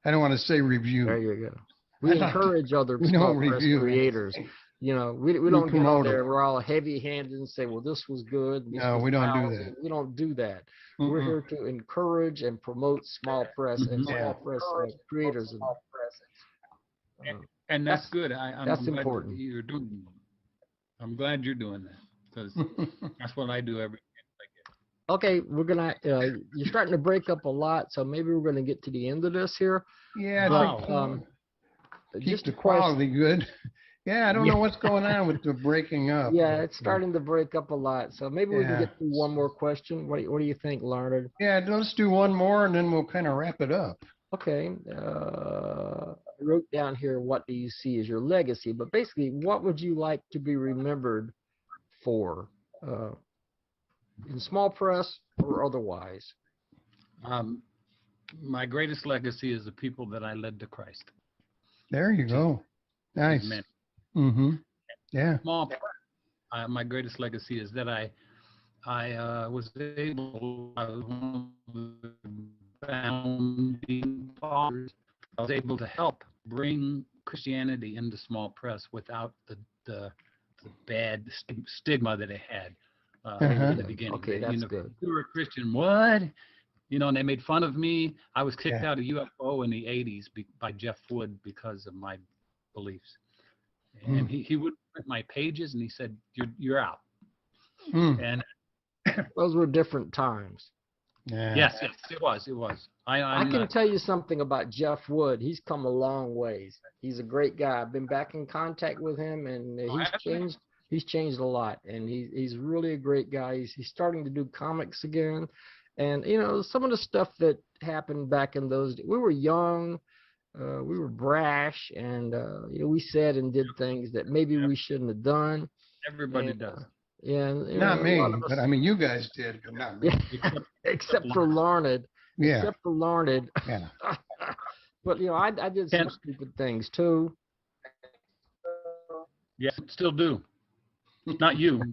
I don't want to say review. There you go. We encourage other creators. We don't get out there. We're all heavy-handed and say, "Well, this was good." No, we don't do that. We don't do that. We're here to encourage and promote small press and small press creators. And that's good. That's important. You're doing. I'm glad you're doing that, because that's what I do every day. Okay, we're gonna. You're starting to break up a lot, so maybe we're gonna get to the end of this here. Yeah, keep the quality good. Yeah, I don't know what's going on with the breaking up. Yeah, it's starting to break up a lot, so maybe we can get through one more question. What do you think, Larned? Yeah, let's do one more, and then we'll kind of wrap it up. Okay. I wrote down here, what do you see as your legacy? But basically, what would you like to be remembered for, in small press or otherwise? My greatest legacy is the people that I led to Christ. There you go. Nice. Amen. Mm-hmm. Yeah. Small press. My greatest legacy is that I was one of the founding fathers. I was able to help bring Christianity into small press without the bad stigma that it had in the beginning. Okay, that's good. You were a Christian, what? And they made fun of me. I was kicked out of UFO in the 80s by Jeff Wood because of my beliefs. And he would print my pages, and he said, you're out. And those were different times. Yeah. Yes, it was. I can tell you something about Jeff Wood. He's come a long ways. He's a great guy. I've been back in contact with him, and he's changed a lot, and he's really a great guy. He's starting to do comics again. And some of the stuff that happened back in those days, we were young, we were brash, and we said and did things that maybe we shouldn't have done. Everybody does. Yeah, not me, but I mean, you guys did, but not me. Yeah, except for Larned. Yeah. Except for Larned. Yeah. But I did some stupid things too. Yes, still do. Not you,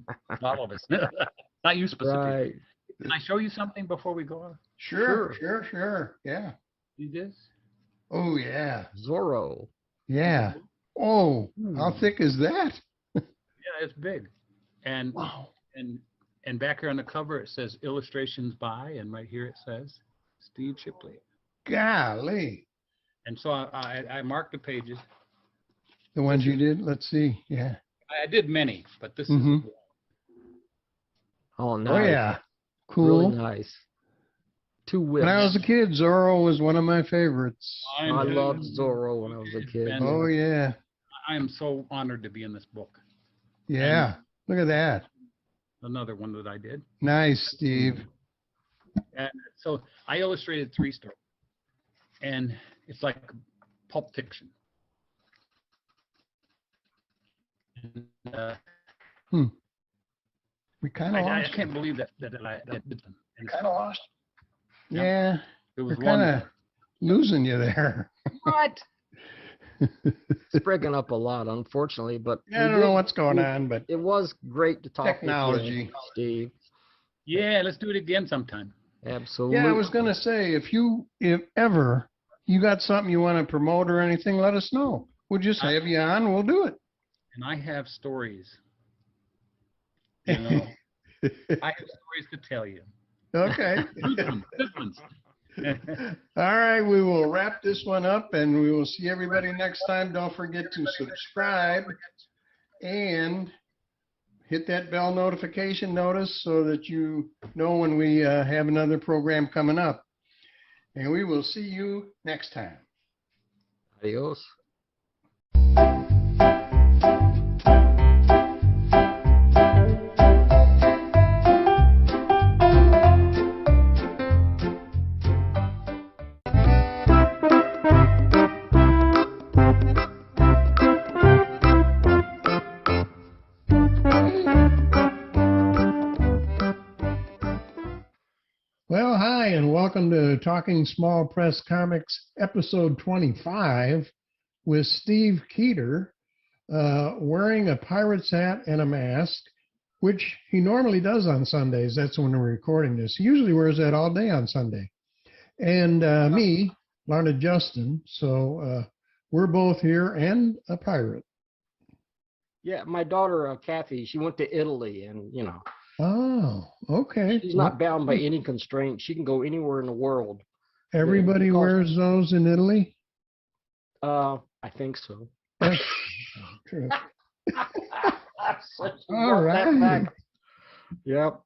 all of us. Not you specifically. Right. Can I show you something before we go on? Sure. Yeah. See this? Oh, yeah. Zorro. Yeah. Oh, how thick is that? Yeah, it's big. And wow. And back here on the cover it says illustrations by, and right here it says Steve Shipley. Golly. And so I marked the pages. The ones you did? Let's see. Yeah. I did many, but this is Oh, nice. Oh, yeah. Cool. Really nice. Two whips. When I was a kid, Zorro was one of my favorites. I loved Zorro when I was a kid. Oh, yeah. I am so honored to be in this book. Yeah. Look at that. Another one that I did. Nice, Steve. And so I illustrated 3 stories. And it's like Pulp Fiction. And, we kind of lost. I can't believe that I did them. Kind of lost. Yeah. It was kind of losing you there. What? It's breaking up a lot, unfortunately, but I don't know what's going on, but it was great to talk technology. With you, Steve. Yeah, let's do it again sometime. Absolutely. Yeah, I was gonna say if ever you got something you want to promote or anything, let us know. We'll just have you on. We'll do it. And I have stories. I have stories to tell you. Okay. Good ones. All right, we will wrap this one up, and we will see everybody next time. Don't forget to subscribe and hit that bell notification notice so that you know when we have another program coming up. And we will see you next time. Adios. Well, hi, and welcome to Talking Small Press Comics, episode 25, with Steve Keeter, wearing a pirate's hat and a mask, which he normally does on Sundays. That's when we're recording this. He usually wears that all day on Sunday. And me, Larned Justin. So we're both here and a pirate. Yeah, my daughter, Kathy, she went to Italy, and Oh, okay. she's not bound by any constraints. She can go anywhere in the world. Everybody wears those in Italy? I think so. That's true. All right. Yep.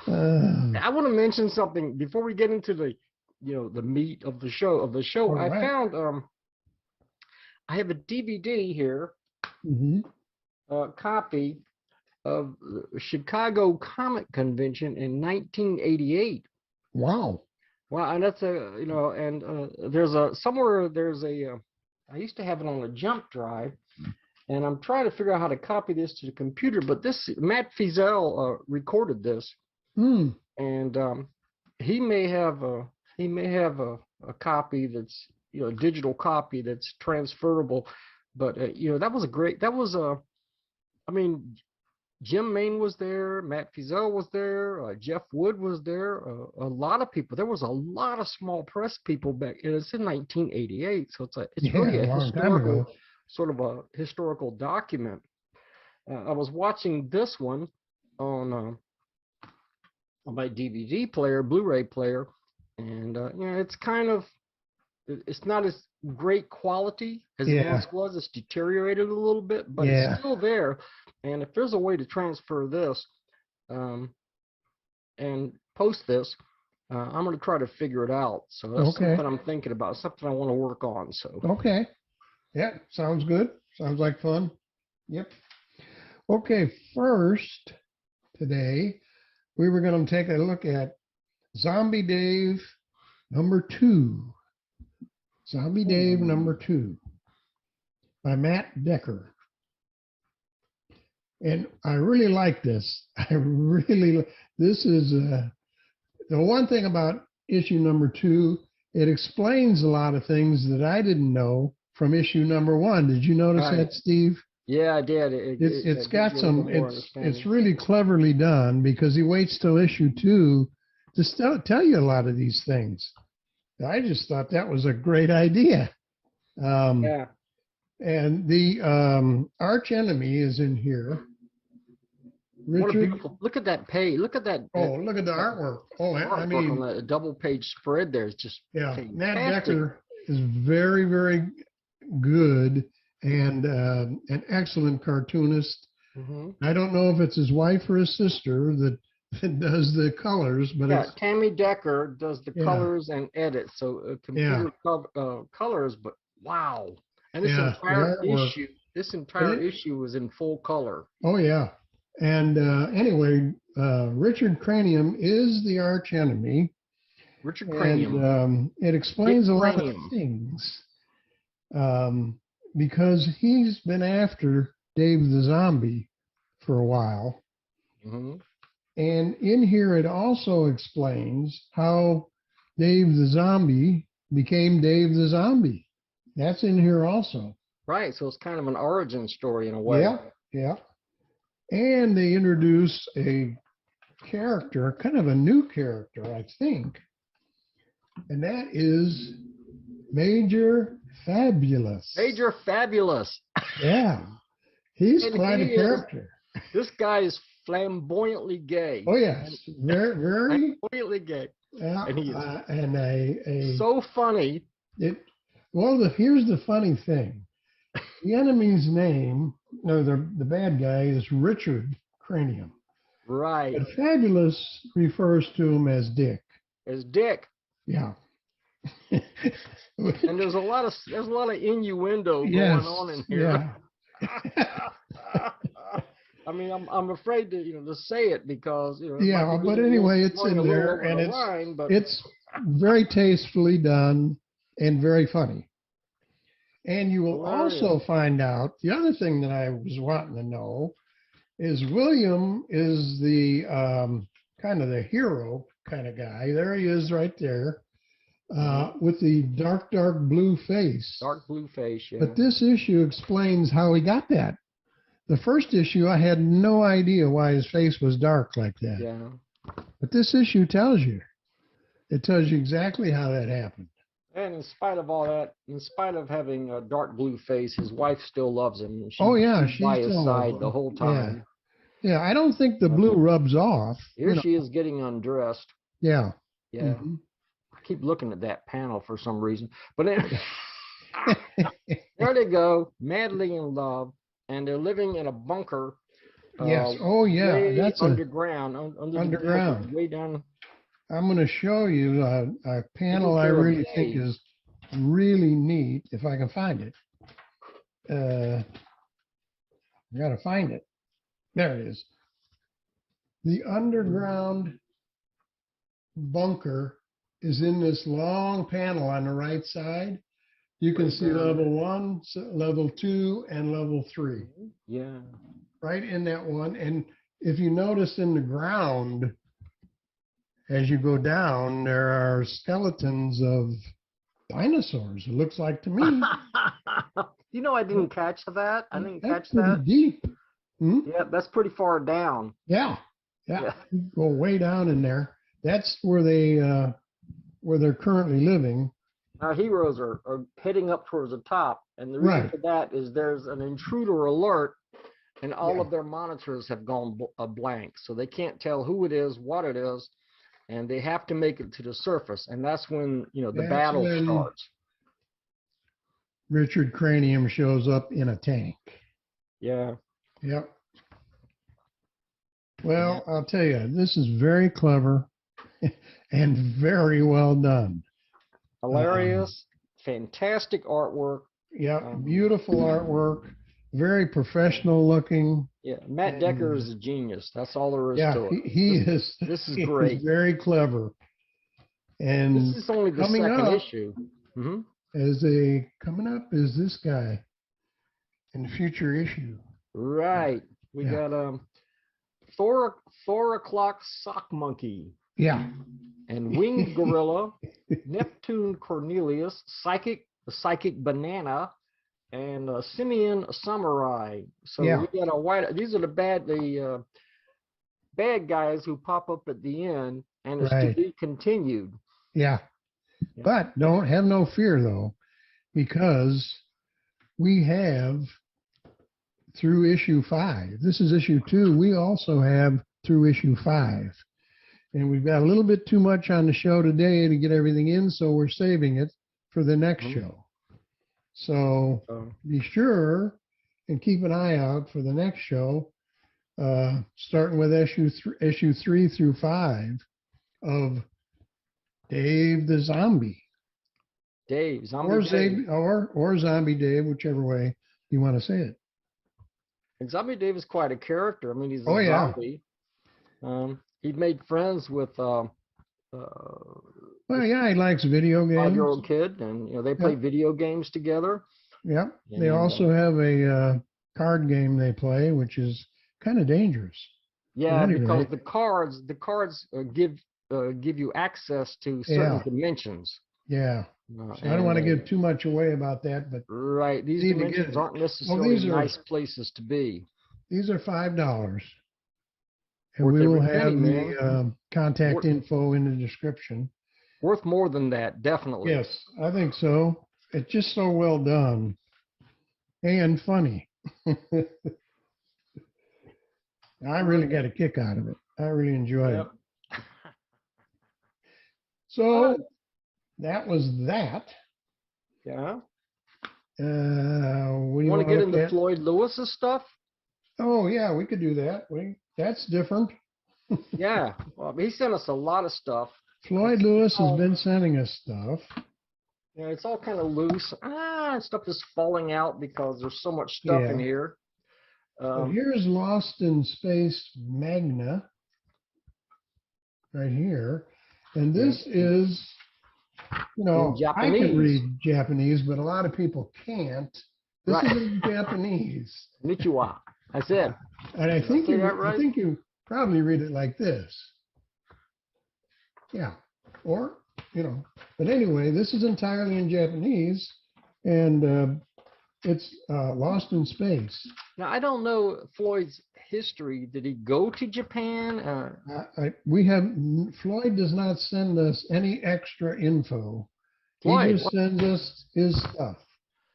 I want to mention something before we get into the meat of the show. I found I have a DVD here. Mm-hmm. Copy of the Chicago Comic Convention in 1988. Wow. Wow, and that's I used to have it on a jump drive, and I'm trying to figure out how to copy this to the computer, but Matt Feazell recorded this. And he may have a copy that's a digital copy that's transferable, but Jim Main was there, Matt Feazell was there, Jeff Wood was there, a lot of people. There was a lot of small press people back, and it's in 1988, so it's really a historical, sort of a historical document. I was watching this one on my DVD player, Blu-ray player, and it's not as great quality as it once was. It's deteriorated a little bit, but it's still there. And if there's a way to transfer this, and post this. I'm going to try to figure it out. So that's something I'm thinking about, something I want to work on. So Okay. Yeah, sounds good. Sounds like fun. Yep. Okay, first today, we were going to take a look at Zombie Dave #2. Zombie Dave #2 by Matt Decker. And I really like this. This is the one thing about issue #2, it explains a lot of things that I didn't know from issue #1. Did you notice that, Steve? Yeah, I did. It's got some, it's really cleverly done because he waits till issue 2 to tell you a lot of these things. I just thought that was a great idea. Yeah. And the arch enemy is in here. Richard. What a beautiful, look at that page. Look at that. Oh, look at the artwork. Oh, I mean, on the double page spread there is just fantastic. Matt Decker is very, very good and an excellent cartoonist. I don't know if it's his wife or his sister that does the colors, but it's Tammy Decker does the colors and edits. So computer colors, but wow! And this entire issue was in full color. Oh yeah. And anyway, Richard Cranium is the arch enemy. Richard Cranium. And it explains a lot of things because he's been after Dave the Zombie for a while. And in here, it also explains how Dave the Zombie became Dave the Zombie. That's in here also. Right. So it's kind of an origin story in a way. Yeah. Yeah. And they introduce a character, kind of a new character, I think. And that is Major Fabulous. Major Fabulous. Yeah. He's quite a character. This guy is flamboyantly gay. Oh, yes. Very, very. Flamboyantly gay. Yeah. And he is so funny. Here's the funny thing. The enemy's name, the bad guy is Richard Cranium. Right. But Fabulous refers to him as Dick. As Dick. Yeah. And there's a lot of innuendo going on in here. Yeah. I mean, I'm afraid to say it because but anyway, it's in there and it's very tastefully done and very funny. And you will also find out the other thing that I was wanting to know is William is the kind of the hero kind of guy. There he is right there with the dark blue face. Dark blue face, yeah. But this issue explains how he got that. The first issue, I had no idea why his face was dark like that. Yeah. But this issue tells you. It tells you exactly how that happened. And in spite of all that, in spite of having a dark blue face, his wife still loves him. She's by his side the whole time. Yeah, I don't think the blue rubs off. Here she is getting undressed. Yeah. Yeah. I keep looking at that panel for some reason. But there they go, madly in love, and they're living in a bunker. Yes. Oh, yeah. That's underground. Underground. Way down. I'm going to show you a panel I really think is really neat, if I can find it. I got to find it. There it is. The underground bunker is in this long panel on the right side. You can see level 1, level 2, and level 3. Yeah. Right in that one. And if you notice in the ground, as you go down, there are skeletons of dinosaurs, it looks like to me. I didn't catch that. I didn't catch that. That's pretty deep. Yeah, that's pretty far down. Yeah. You go way down in there. That's where they're currently living. Our heroes are heading up towards the top. And the reason for that is there's an intruder alert, and all of their monitors have gone blank. So they can't tell who it is, what it is. And they have to make it to the surface, and that's when the battle starts. Richard Cranium shows up in a tank. Yeah. Yep. Well, I'll tell you, this is very clever and very well done. Hilarious, fantastic artwork. Yeah, beautiful artwork, very professional looking. Yeah, Matt Decker is a genius. That's all there is to it. He is. This is he great. Is very clever. And this is only the coming second up, issue. Coming up is this guy in the future issue. Right. We got Four O'Clock Sock Monkey. Yeah. And Winged Gorilla, Neptune Cornelius, the Psychic Banana, and Simeon Samurai. So we got these are the bad guys who pop up at the end, and it's to be continued. Yeah. But don't have no fear though, because we have through issue 5. This is issue 2. We also have through issue 5. And we've got a little bit too much on the show today to get everything in, so we're saving it for the next show. So be sure and keep an eye out for the next show, starting with issue 3 through 5 of Dave the Zombie. Or Zombie Dave, whichever way you want to say it. And Zombie Dave is quite a character. I mean, he's a zombie. He made friends with he likes video games. 5-year-old kid, and they play video games together. Yeah. They also have a card game they play, which is kind of dangerous. Yeah, because the cards give you access to certain dimensions. Yeah. So I don't want to give too much away about that, but these dimensions aren't necessarily nice places to be. These are $5, and we will have the contact info in the description. Worth more than that, definitely. Yes, I think so. It's just so well done and funny. I really got a kick out of it. I really enjoyed it. So that was that. Yeah. You want to get into Floyd Lewis's stuff? Oh yeah, we could do that. That's different. Yeah. Well, he sent us a lot of stuff. Floyd Lewis has been sending us stuff. Yeah, it's all kind of loose. Stuff is falling out because there's so much stuff in here. Here's Lost in Space Magna, right here. And this is, I can read Japanese, but a lot of people can't. This is in Japanese. Konnichiwa. That's it. And I think you probably read it like this. Yeah. Or, but anyway, this is entirely in Japanese, and it's Lost in Space. Now, I don't know Floyd's history. Did he go to Japan? Floyd does not send us any extra info. Floyd, he just sends us his stuff.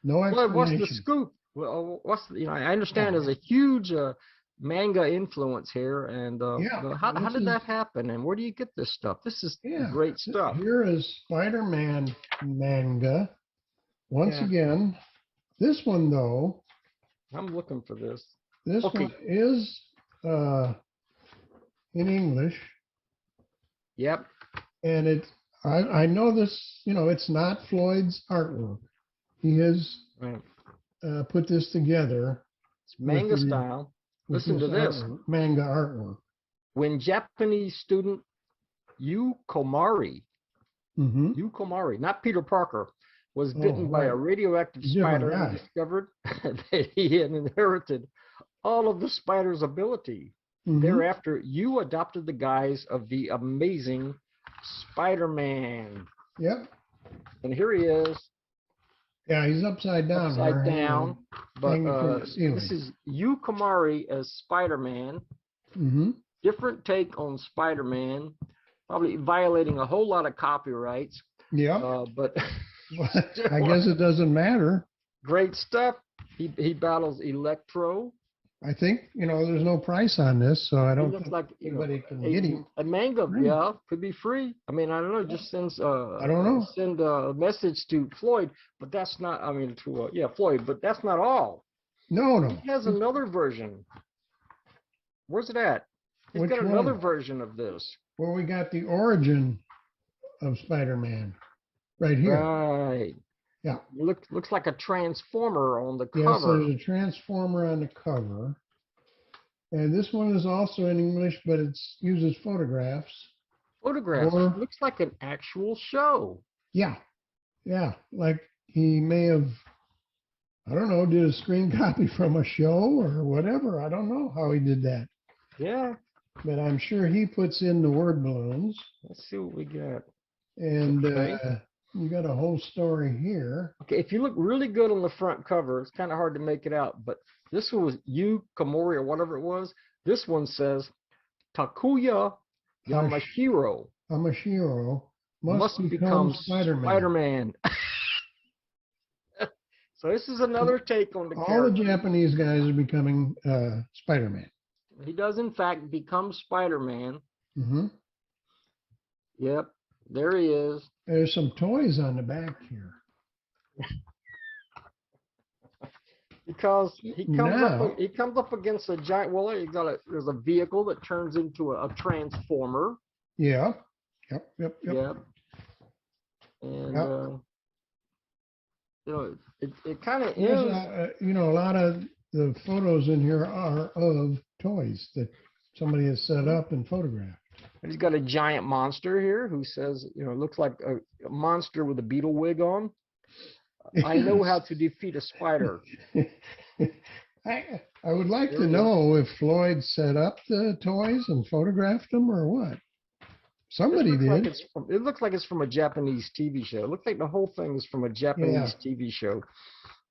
No explanation. What's the scoop? Well, I understand there's a huge manga influence here, and how did that happen, and where do you get this stuff? This is great stuff. Here is Spider-Man manga. Once again, this one though, I'm looking for this. This one is in English. Yep. And I know this, it's not Floyd's artwork. He has put this together. It's manga style. Listen to this. Manga artwork. When Japanese student Yu Komari, not Peter Parker, was bitten by a radioactive spider and discovered that he had inherited all of the spider's ability. Thereafter, Yu adopted the guise of the amazing Spider-Man. Yep. And here he is. Yeah, he's upside down. Upside down. But this is Yu Komari as Spider-Man. Different take on Spider-Man. Probably violating a whole lot of copyrights. Yeah. But I guess it doesn't matter. Great stuff. He battles Electro. I think, there's no price on this, so I don't think anybody can get him. A manga, could be free. I mean, I don't know, just send a message to Floyd, but that's not, Floyd, but that's not all. No. He has another version. Where's it at? He's Which got another one? version of this. Well, we got the origin of Spider-Man right here. Right. Yeah. Looks like a transformer on the Yes, cover. there's a transformer on the cover. And this one is also in English, but it uses photographs. Photographs. Or- Looks like an actual show. Yeah. Yeah. Like he may have, I don't know, did a screen copy from a show or whatever. I don't know how he did that. Yeah. But I'm sure he puts in the word balloons. Let's see what we got. And Okay. you got a whole story here. Okay, if you look really good on the front cover, it's kind of hard to make it out, but this one was Komori or whatever it was. This one says Takuya Yamashiro Amashiro must become become Spider-Man. Spider-Man. So this is another take on the All the character. Japanese guys are becoming Spider-Man. He does in fact become Spider-Man. Mm-hmm. Yep, there he is. There's some toys on the back here. Because he comes Now- up, he comes up against a giant. Well, there's a vehicle that turns into a transformer. Yeah. Yep. Yep. And Yep. you know, it kind of There's is. a lot of the photos in here are of toys that somebody has set up and photographed. He's got a giant monster here who says, looks like a monster with a beetle wig on. I know how to defeat a spider. I would like There to we go. know if Floyd set up the toys and photographed them or what. This Somebody looks like did. it looks like it's from a Japanese TV show. It looks like the whole thing is from a Japanese TV show.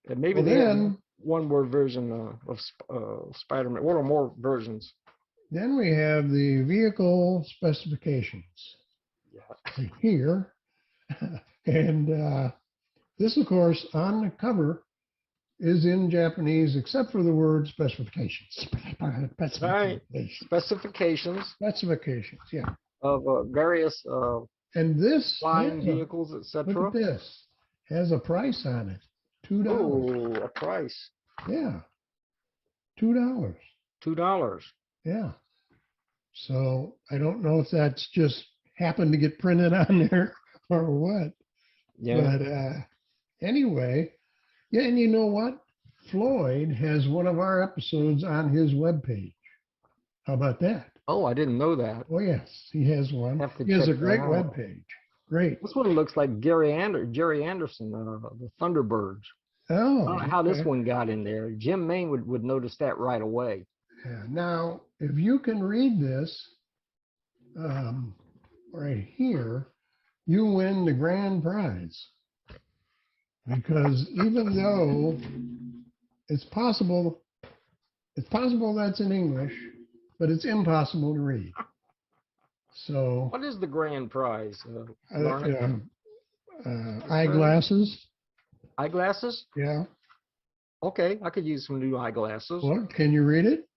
And maybe Well, they have then- one more version of Spider-Man, one or more versions. Then we have the vehicle specifications Yeah. here. And this, of course, on the cover is in Japanese, except for the word specifications. Right. Specifications. Specifications Yeah. of various And this, flying has a- vehicles, look etc. at this, has a price on it. $2. Oh, a price. Yeah. $2. $2. Yeah. So I don't know if that's just happened to get printed on there or what. Yeah. But anyway, yeah, and you know what? Floyd has one of our episodes on his webpage. How about that? Oh, I didn't know that. Oh, yes, he has one. Have to He has a check that great out. webpage. Great. This one looks like Jerry Anderson, the Thunderbirds. I Oh, don't know how this okay. one got in there. Jim Main would notice that right away. Yeah. Now, if you can read this right here, you win the grand prize. Because even though it's possible that's in English, but it's impossible to read. So What is the grand prize? Larned? eyeglasses, Eyeglasses? yeah. Okay, I could use some new eyeglasses. Well, can you read it?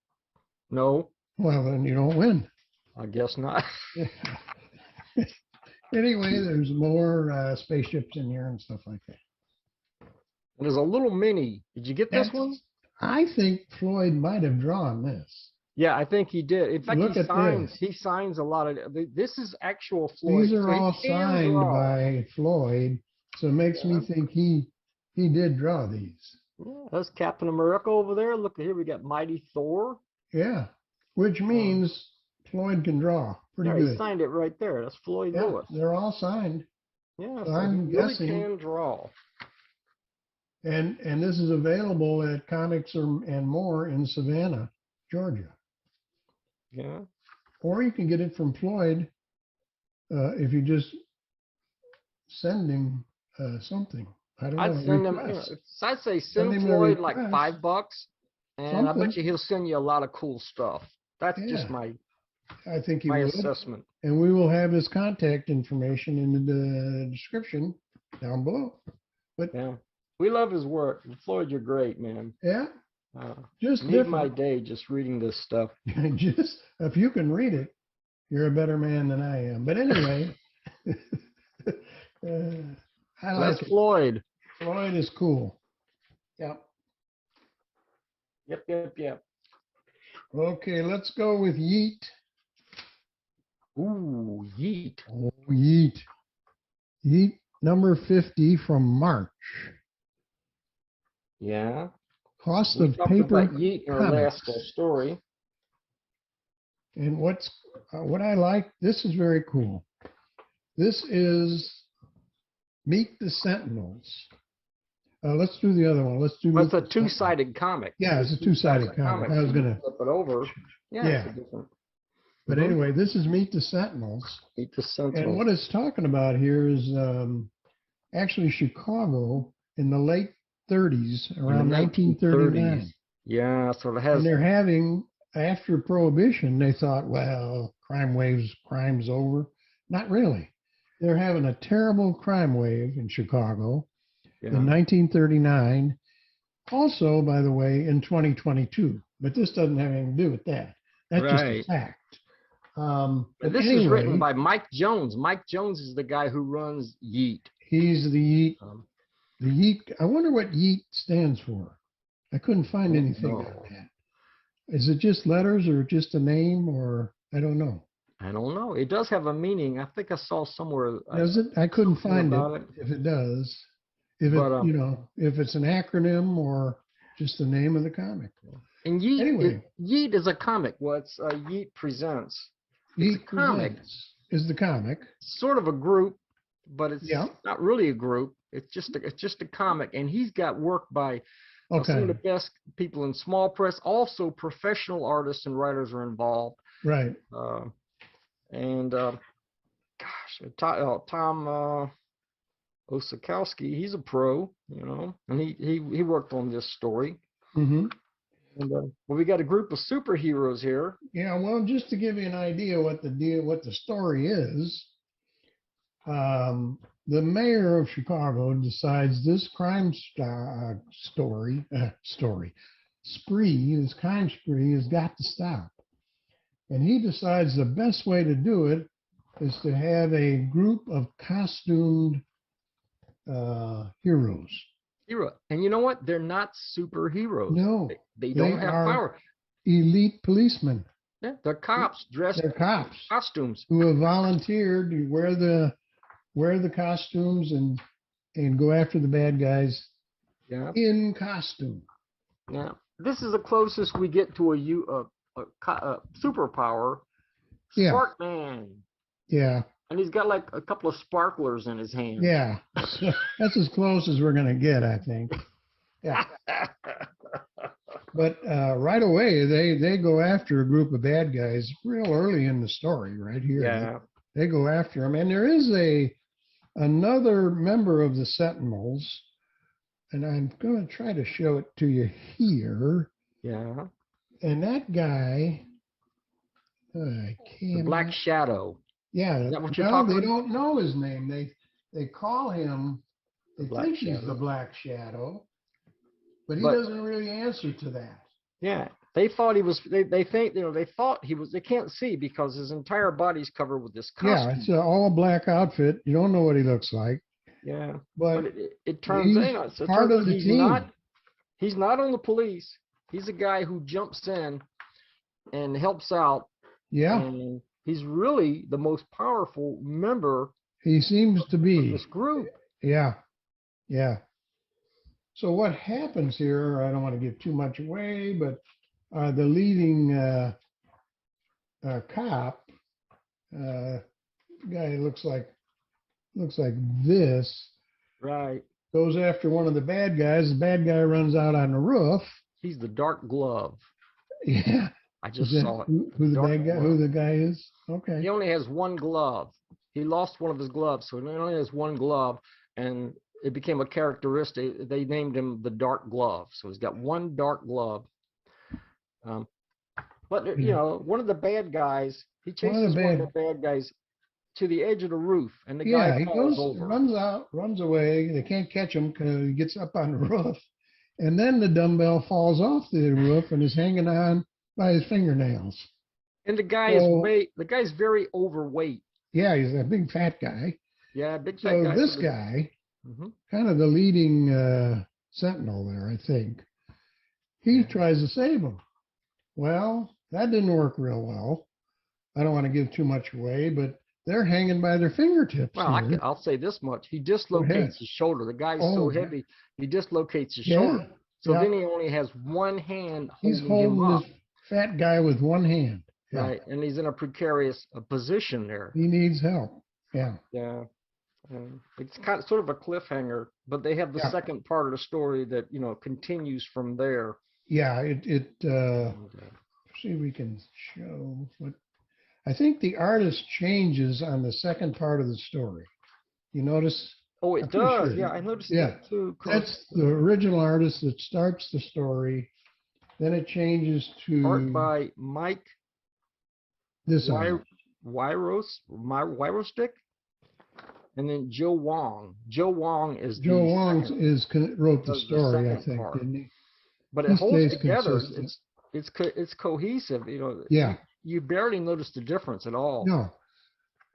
No, Well, then you don't win. I guess not. Anyway, there's more spaceships in here and stuff like that. And there's a little mini. Did you get this That's- one? I think Floyd might have drawn this. Yeah, I think he did. In fact, Look at this. he signs a lot of. This is actual Floyd. These are So he all can signed draw. by Floyd, so it makes me think he did draw these. Yeah, that's Captain America over there. Look, here we got Mighty Thor. Yeah, which means Floyd can draw pretty Yeah, he good. signed it right there. That's Floyd Yeah, Lewis. they're all signed, Yeah, so so I'm he really guessing- can draw. and this is available at Comics and More in Savannah, Georgia. Yeah. Or you can get it from Floyd if you just send him something. I don't know. I'd send him. request. I'd say Send send him a Floyd like request. $5, and I bet Something. you he'll send you a lot of cool stuff. That's just Yeah. my I think he my would. assessment. And we will have his contact information in the description down below. But Yeah, we love his work. Floyd, you're great, man. yeah, just Made my different. day just reading this stuff. Just if you can read it, you're a better man than I am. But anyway, I like That's it. Floyd. Floyd is cool. Yep. Yep. Okay, let's go with Yeet. Ooh, Yeet. Oh, Yeet. Yeet number 50 from March. Yeah. Cost We of talked paper about Yeet in our last comics. story. And what I like, this is very cool. This is Meet the Sentinels. Let's do the other one. Let's do. Well, it's a two-sided comic. Yeah, it's a two-sided comic. I was gonna flip it over. Yeah. Yeah. It's a different. But anyway, this is Meet the Sentinels. Meet the Sentinels. And what it's talking about here is actually Chicago in the late 30s, around 1939. Yeah, so it has. And they're having, after Prohibition, they thought, well, crime's over. Not really. They're having a terrible crime wave in Chicago in 1939. Also, by the way, in 2022. But this doesn't have anything to do with that. That's just a fact. But this is written by Mike Jones. Mike Jones is the guy who runs Yeet. He's the Yeet. The Yeet. I wonder what Yeet stands for. I couldn't find anything on that. Is it just letters or just a name, or I don't know? I don't know. It does have a meaning. I think I saw somewhere. Does it? I couldn't find it. If it does, if it's an acronym or just the name of the comic. And Yeet, Yeet is a comic. Well, it's Yeet Presents. Yeet Presents is the comic. Sort of a group, but it's not really a group. It's just a comic, and he's got work by some of the best people in small press. Also, professional artists and writers are involved. Right. Tom Osakowski, he's a pro, and he worked on this story. Mm-hmm. And well, we got a group of superheroes here. Yeah, well, just to give you an idea what the story is, the mayor of Chicago decides this crime spree, this crime spree has got to stop. And he decides the best way to do it is to have a group of costumed heroes. And you know what? They're not superheroes. No. They don't have power. Elite policemen. Yeah, they're cops dressed in costumes. Who have volunteered to wear the costumes and go after the bad guys in costume. Yeah. This is the closest we get to a superpower. Sparkman. Yeah. And he's got like a couple of sparklers in his hand. Yeah. That's as close as we're going to get, I think. Yeah. But right away, they go after a group of bad guys real early in the story, right here. Yeah. They go after them. And there is another member of the Sentinels, and I'm going to try to show it to you here. Yeah. And that guy, I can't. The Black Shadow. Yeah. Is that what you're talking about? They don't know his name. They call him, they think he's the Black Shadow, but he doesn't really answer to that. Yeah. They thought he was, they thought he was, they can't see because his entire body's covered with this costume. Yeah, it's an all black outfit. You don't know what he looks like. Yeah. But it turns out part of the team. He's not on the police. He's a guy who jumps in and helps out. Yeah. And he's really the most powerful member. He seems to be. Of this group. Yeah. Yeah. So what happens here, I don't want to give too much away, but the leading cop, guy looks like this. Right. Goes after one of the bad guys. The bad guy runs out on the roof. He's the Dark Glove. Yeah. I just saw it. Who the guy is? Okay. He only has one glove. He lost one of his gloves, so he only has one glove, and it became a characteristic. They named him the Dark Glove. So he's got one dark glove. But one of the bad guys, he chases one of the bad guys to the edge of the roof, and the guy falls over. Runs away. They can't catch him because he gets up on the roof, and then the dumbbell falls off the roof and is hanging on by his fingernails. And the guy is very overweight. Yeah, he's a big fat guy. Yeah, big fat guy. So this guy, kind of the leading sentinel there, I think, he tries to save him. Well, that didn't work real well I don't want to give too much away, but they're hanging by their fingertips Well, here. I'll say this much. He ahead. dislocates his shoulder. The guy's so Oh, yeah. heavy, he dislocates his Yeah. shoulder. So Yeah. then he only has one hand He's holding him holding up. this fat guy with one hand. Yeah. Right. And he's in a precarious position there. He needs help. Yeah. Yeah. It's kind of sort of a cliffhanger, but they have the Yeah. second part of the story that, continues from there. Yeah. See if we can show what, I think the artist changes on the second part of the story. You notice? Oh, it I'm pretty does. sure. Yeah, I noticed Yeah. that too. That's the original artist that starts the story. Then it changes to Art by Mike this artist. Wyrostick, and then Joe Wong. Joe Wong is Joe the Wong second- wrote the does the story, I second think, part. didn't he? but he it holds stays together. consistent. It's cohesive. Yeah. You barely notice the difference at all. No,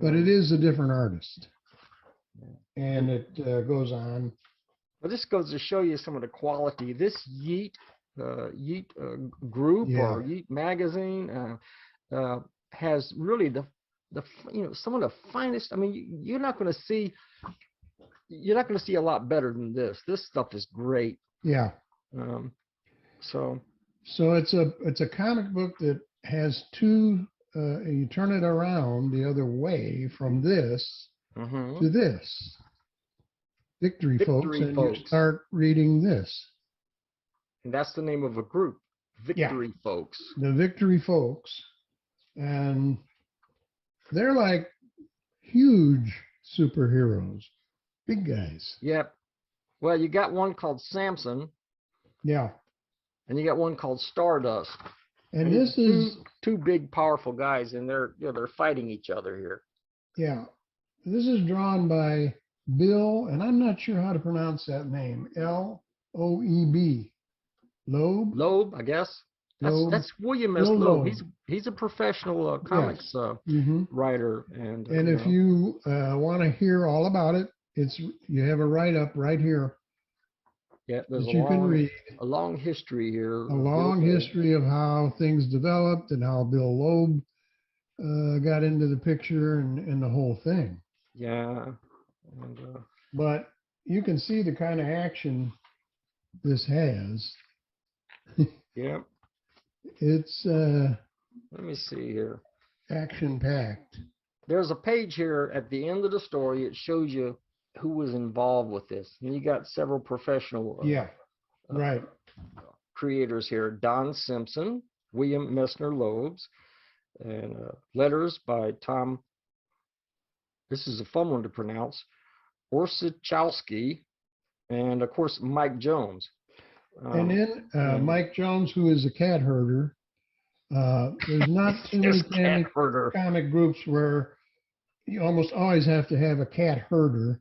but it is a different artist. And it goes on. But this goes to show you some of the quality. This Yeet group Yeah. or Yeet magazine has really the some of the finest. I mean, you're not going to see a lot better than this. This stuff is great. Yeah. So it's a comic book that has two. You turn it around the other way from this to this. Victory Folks, and you start reading this. And that's the name of a group, Victory Folks. The Victory Folks, and they're like huge superheroes, big guys. Yep. Well, you got one called Samson. Yeah. And you got one called Stardust. And this is two big, powerful guys, and they're fighting each other here. Yeah. This is drawn by Bill, and I'm not sure how to pronounce that name. Loeb. Loeb? Loeb, I guess. That's William S. Loeb. He's a professional comics writer. And if you want to hear all about it, you have a write-up right here. Yeah, there's a long history here. A long history of how things developed and how Bill Loeb got into the picture and the whole thing. Yeah. But you can see the kind of action this has. Yeah. It's let me see here. Action-packed. There's a page here at the end of the story. It shows you who was involved with this. And you got several professional creators here. Don Simpson, William Messner Loebs, and letters by Tom, this is a fun one to pronounce, Orsachowski, and of course Mike Jones. And then Mike Jones, who is a cat herder. There's not too many comic groups where you almost always have to have a cat herder.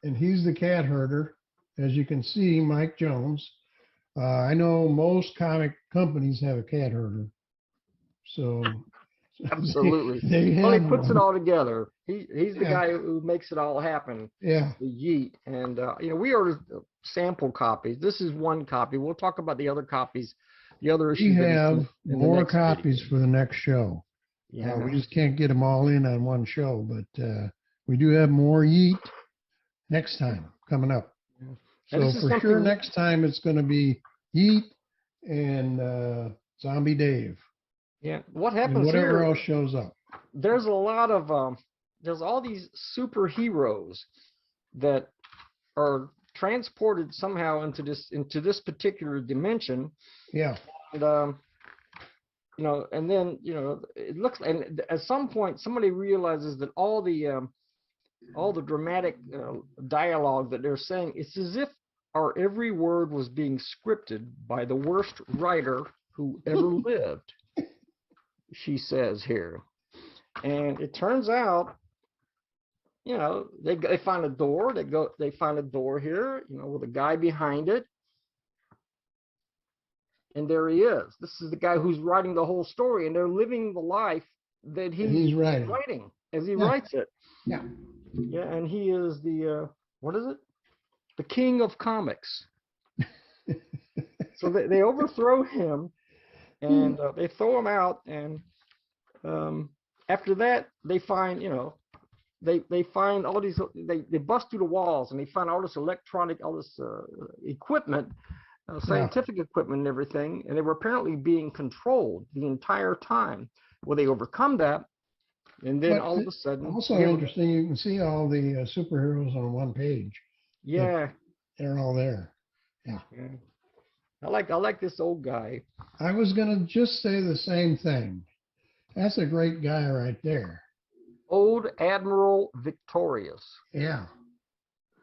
And he's the cat herder, as you can see, Mike Jones. I know most comic companies have a cat herder. So absolutely. He puts it all together. He's the guy who makes it all happen. Yeah. The Yeet. And we ordered sample copies. This is one copy. We'll talk about the other copies, the other issues. We have more copies for the next show. Yeah. We just can't get them all in on one show, but we do have more Yeet next time coming up. So for sure, next time it's going to be Yeet and Zombie Dave. Yeah. What happens and whatever here, else shows up. There's a lot of there's all these superheroes that are transported somehow into this particular dimension. Yeah. And and then it looks, and at some point somebody realizes that all the dramatic dialogue that they're saying, it's as if our every word was being scripted by the worst writer who ever lived. She says here, and it turns out, they find a door. They find a door here, with a guy behind it. And there he is. This is the guy who's writing the whole story, and they're living the life that he's writing as he writes it. Yeah. Yeah, and he is the what is it? The king of comics. So they overthrow him, and they throw him out, and After that, they find, they find all these, they bust through the walls and they find all this electronic, all this equipment, scientific equipment and everything, and they were apparently being controlled the entire time. Well, they overcome that, and then all of a sudden, also interesting, you can see all the superheroes on one page. Yeah, they're all there. Yeah. I like this old guy. I was gonna just say the same thing. That's a great guy right there. Old Admiral Victorious. Yeah.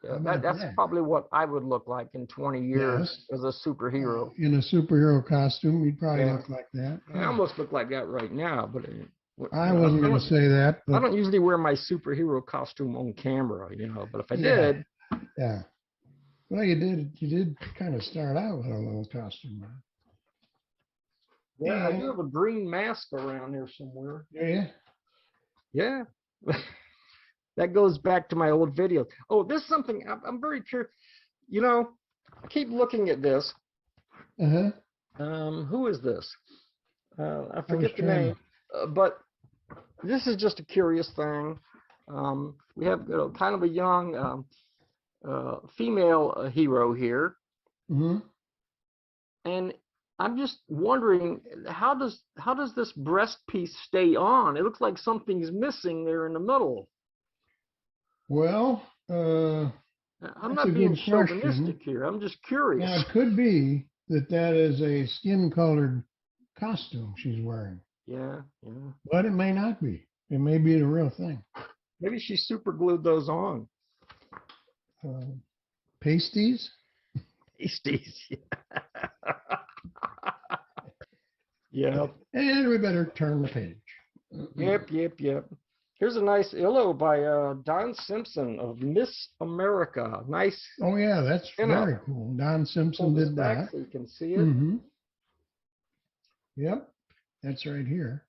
That's probably what I would look like in 20 years as a superhero. In a superhero costume, you'd probably look like that. I almost look like that right now, but I wasn't going to say that. But I don't usually wear my superhero costume on camera, but if I did. Yeah. Well, you did kind of start out with a little costume. Yeah, I do have a green mask around here somewhere. Yeah. Yeah. That goes back to my old video. Oh, this is something I'm very curious. I keep looking at this. Who is this? I forget the name. But this is just a curious thing. We have kind of a young female hero here. And I'm just wondering, how does this breast piece stay on? It looks like something's missing there in the middle. Well, I'm not being chauvinistic here. I'm just curious. Now, it could be that is a skin-colored costume she's wearing. Yeah. But it may not be. It may be the real thing. Maybe she super glued those on. Pasties? Pasties, yeah. And we better turn the page. Yep. Here's a nice illo by Don Simpson of Miss America. Nice. Oh, yeah, that's very cool. Don Simpson did that. So you can see it. Yep, that's right here.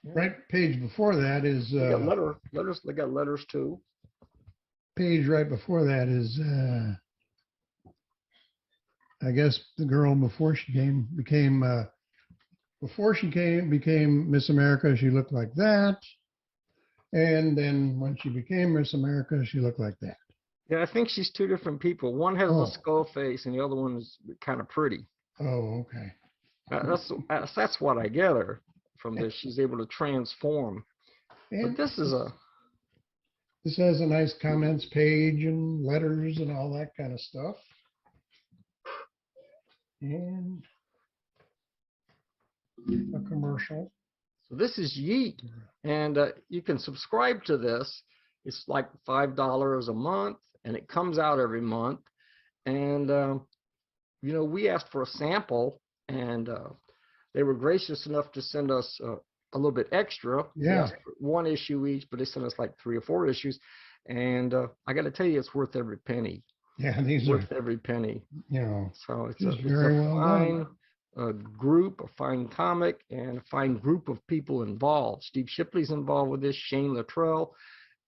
Right page before that is... They got letters. They got letters, too. Page right before that is... I guess the girl before she became Miss America, she looked like that. And then when she became Miss America, she looked like that. Yeah, I think she's two different people. One has a skull face and the other one is kind of pretty. Oh, okay. That's what I gather from this. She's able to transform. And but this has a nice comments page and letters and all that kind of stuff. And a commercial. So this is Yeet, and you can subscribe to this. It's like $5 a month, and it comes out every month. And we asked for a sample, and they were gracious enough to send us a little bit extra. Yeah. One issue each, but they sent us like 3 or 4 issues, and I got to tell you, it's worth every penny. Yeah, these worth every penny. So it's a fine group, a fine comic, and a fine group of people involved. Steve Shipley's involved with this, Shane Luttrell,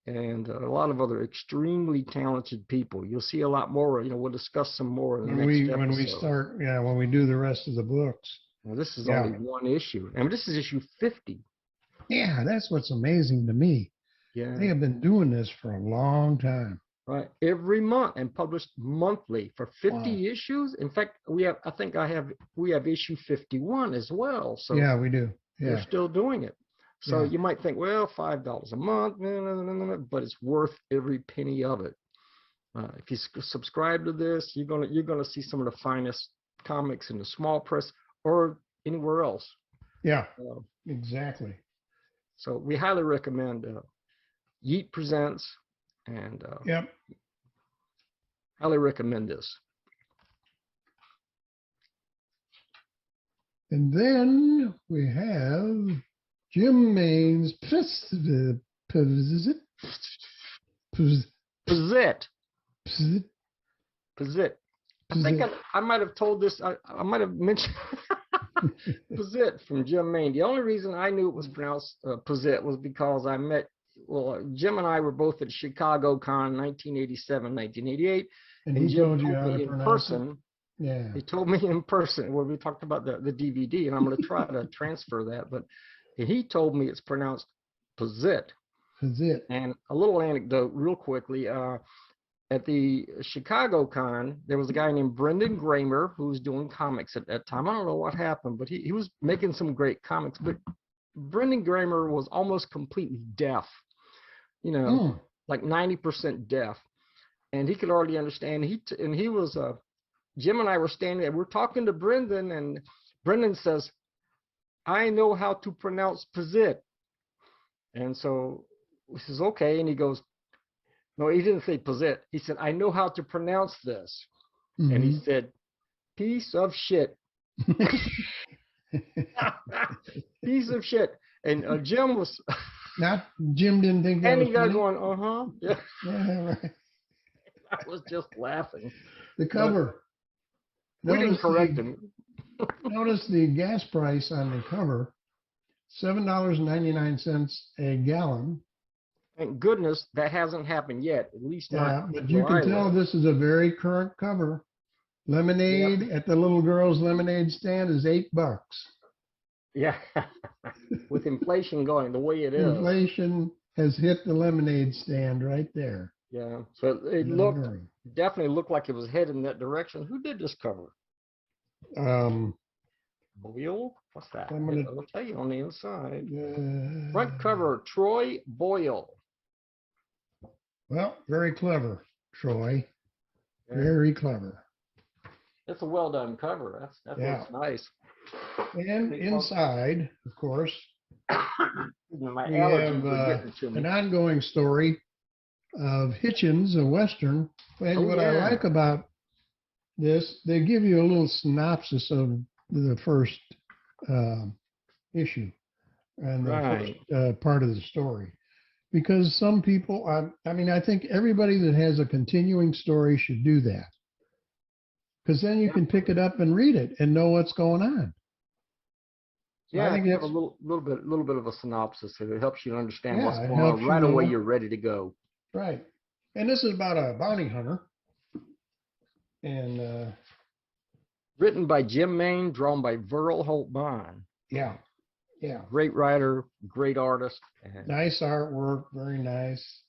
and a lot of other extremely talented people. You'll see a lot more. We'll discuss some more in the next episode. When we do the rest of the books. Well, this is only one issue, and this is issue 50. Yeah, that's what's amazing to me. Yeah, they have been doing this for a long time. Right, every month, and published monthly for 50 issues. In fact, we have issue 51 as well. So yeah, we do. Yeah, they're still doing it. So you might think, well, $5 a month, but it's worth every penny of it. If you subscribe to this, you're gonna see some of the finest comics in the small press or anywhere else. Yeah, exactly. So we highly recommend Yeet Presents. And highly recommend this. And then we have Jim Maine's Pizit. I think I might have told this. I might have mentioned Pizit from Jim Maine. The only reason I knew it was pronounced Pizit was because I met. Well, Jim and I were both at Chicago Con 1987, 1988. And he Jim told you how to in pronounce person. It? Yeah. He told me in person when we talked about the DVD, and I'm going to try to transfer that. But and he told me it's pronounced Pazit. Pazit. And a little anecdote real quickly. At the Chicago Con, there was a guy named Brendan Gramer who was doing comics at that time. I don't know what happened, but he was making some great comics. But Brendan Gramer was almost completely deaf, like 90% deaf. And he could hardly understand. He was, Jim and I were standing there. We're talking to Brendan, and Brendan says, I know how to pronounce Pazit. And so he says, okay. And he goes, no, he didn't say Pazit. He said, I know how to pronounce this. Mm-hmm. And he said, piece of shit. Piece of shit. And Jim was. Jim didn't think that. And was he got funny? going, yeah. Yeah, right. I was just laughing. The cover. We didn't correct him. Notice the gas price on the cover, $7.99 a gallon. Thank goodness that hasn't happened yet, at least not. Yeah, but you can tell this is a very current cover. Lemonade at the little girl's lemonade stand is $8. Yeah, with inflation going the way it is. Inflation has hit the lemonade stand right there. Yeah, so it definitely looked like it was headed in that direction. Who did this cover? Boyle? What's that? I'll tell you on the inside. Front cover, Troy Boyle. Well, very clever, Troy. Very clever. It's a well done cover. That looks nice. And inside, of course, we have an ongoing story of Hitchens, a Western. And what I like about this, they give you a little synopsis of the first issue and the first part of the story. Because some people, I think everybody that has a continuing story should do that. Because then you can pick it up and read it and know what's going on. So I think you have a little bit of a synopsis. It helps you understand what's going on. Right away, you're ready to go. Right. And this is about a bounty hunter. And written by Jim Main, drawn by Verl Holt Bond. Yeah. Great writer, great artist. Nice artwork, very nice.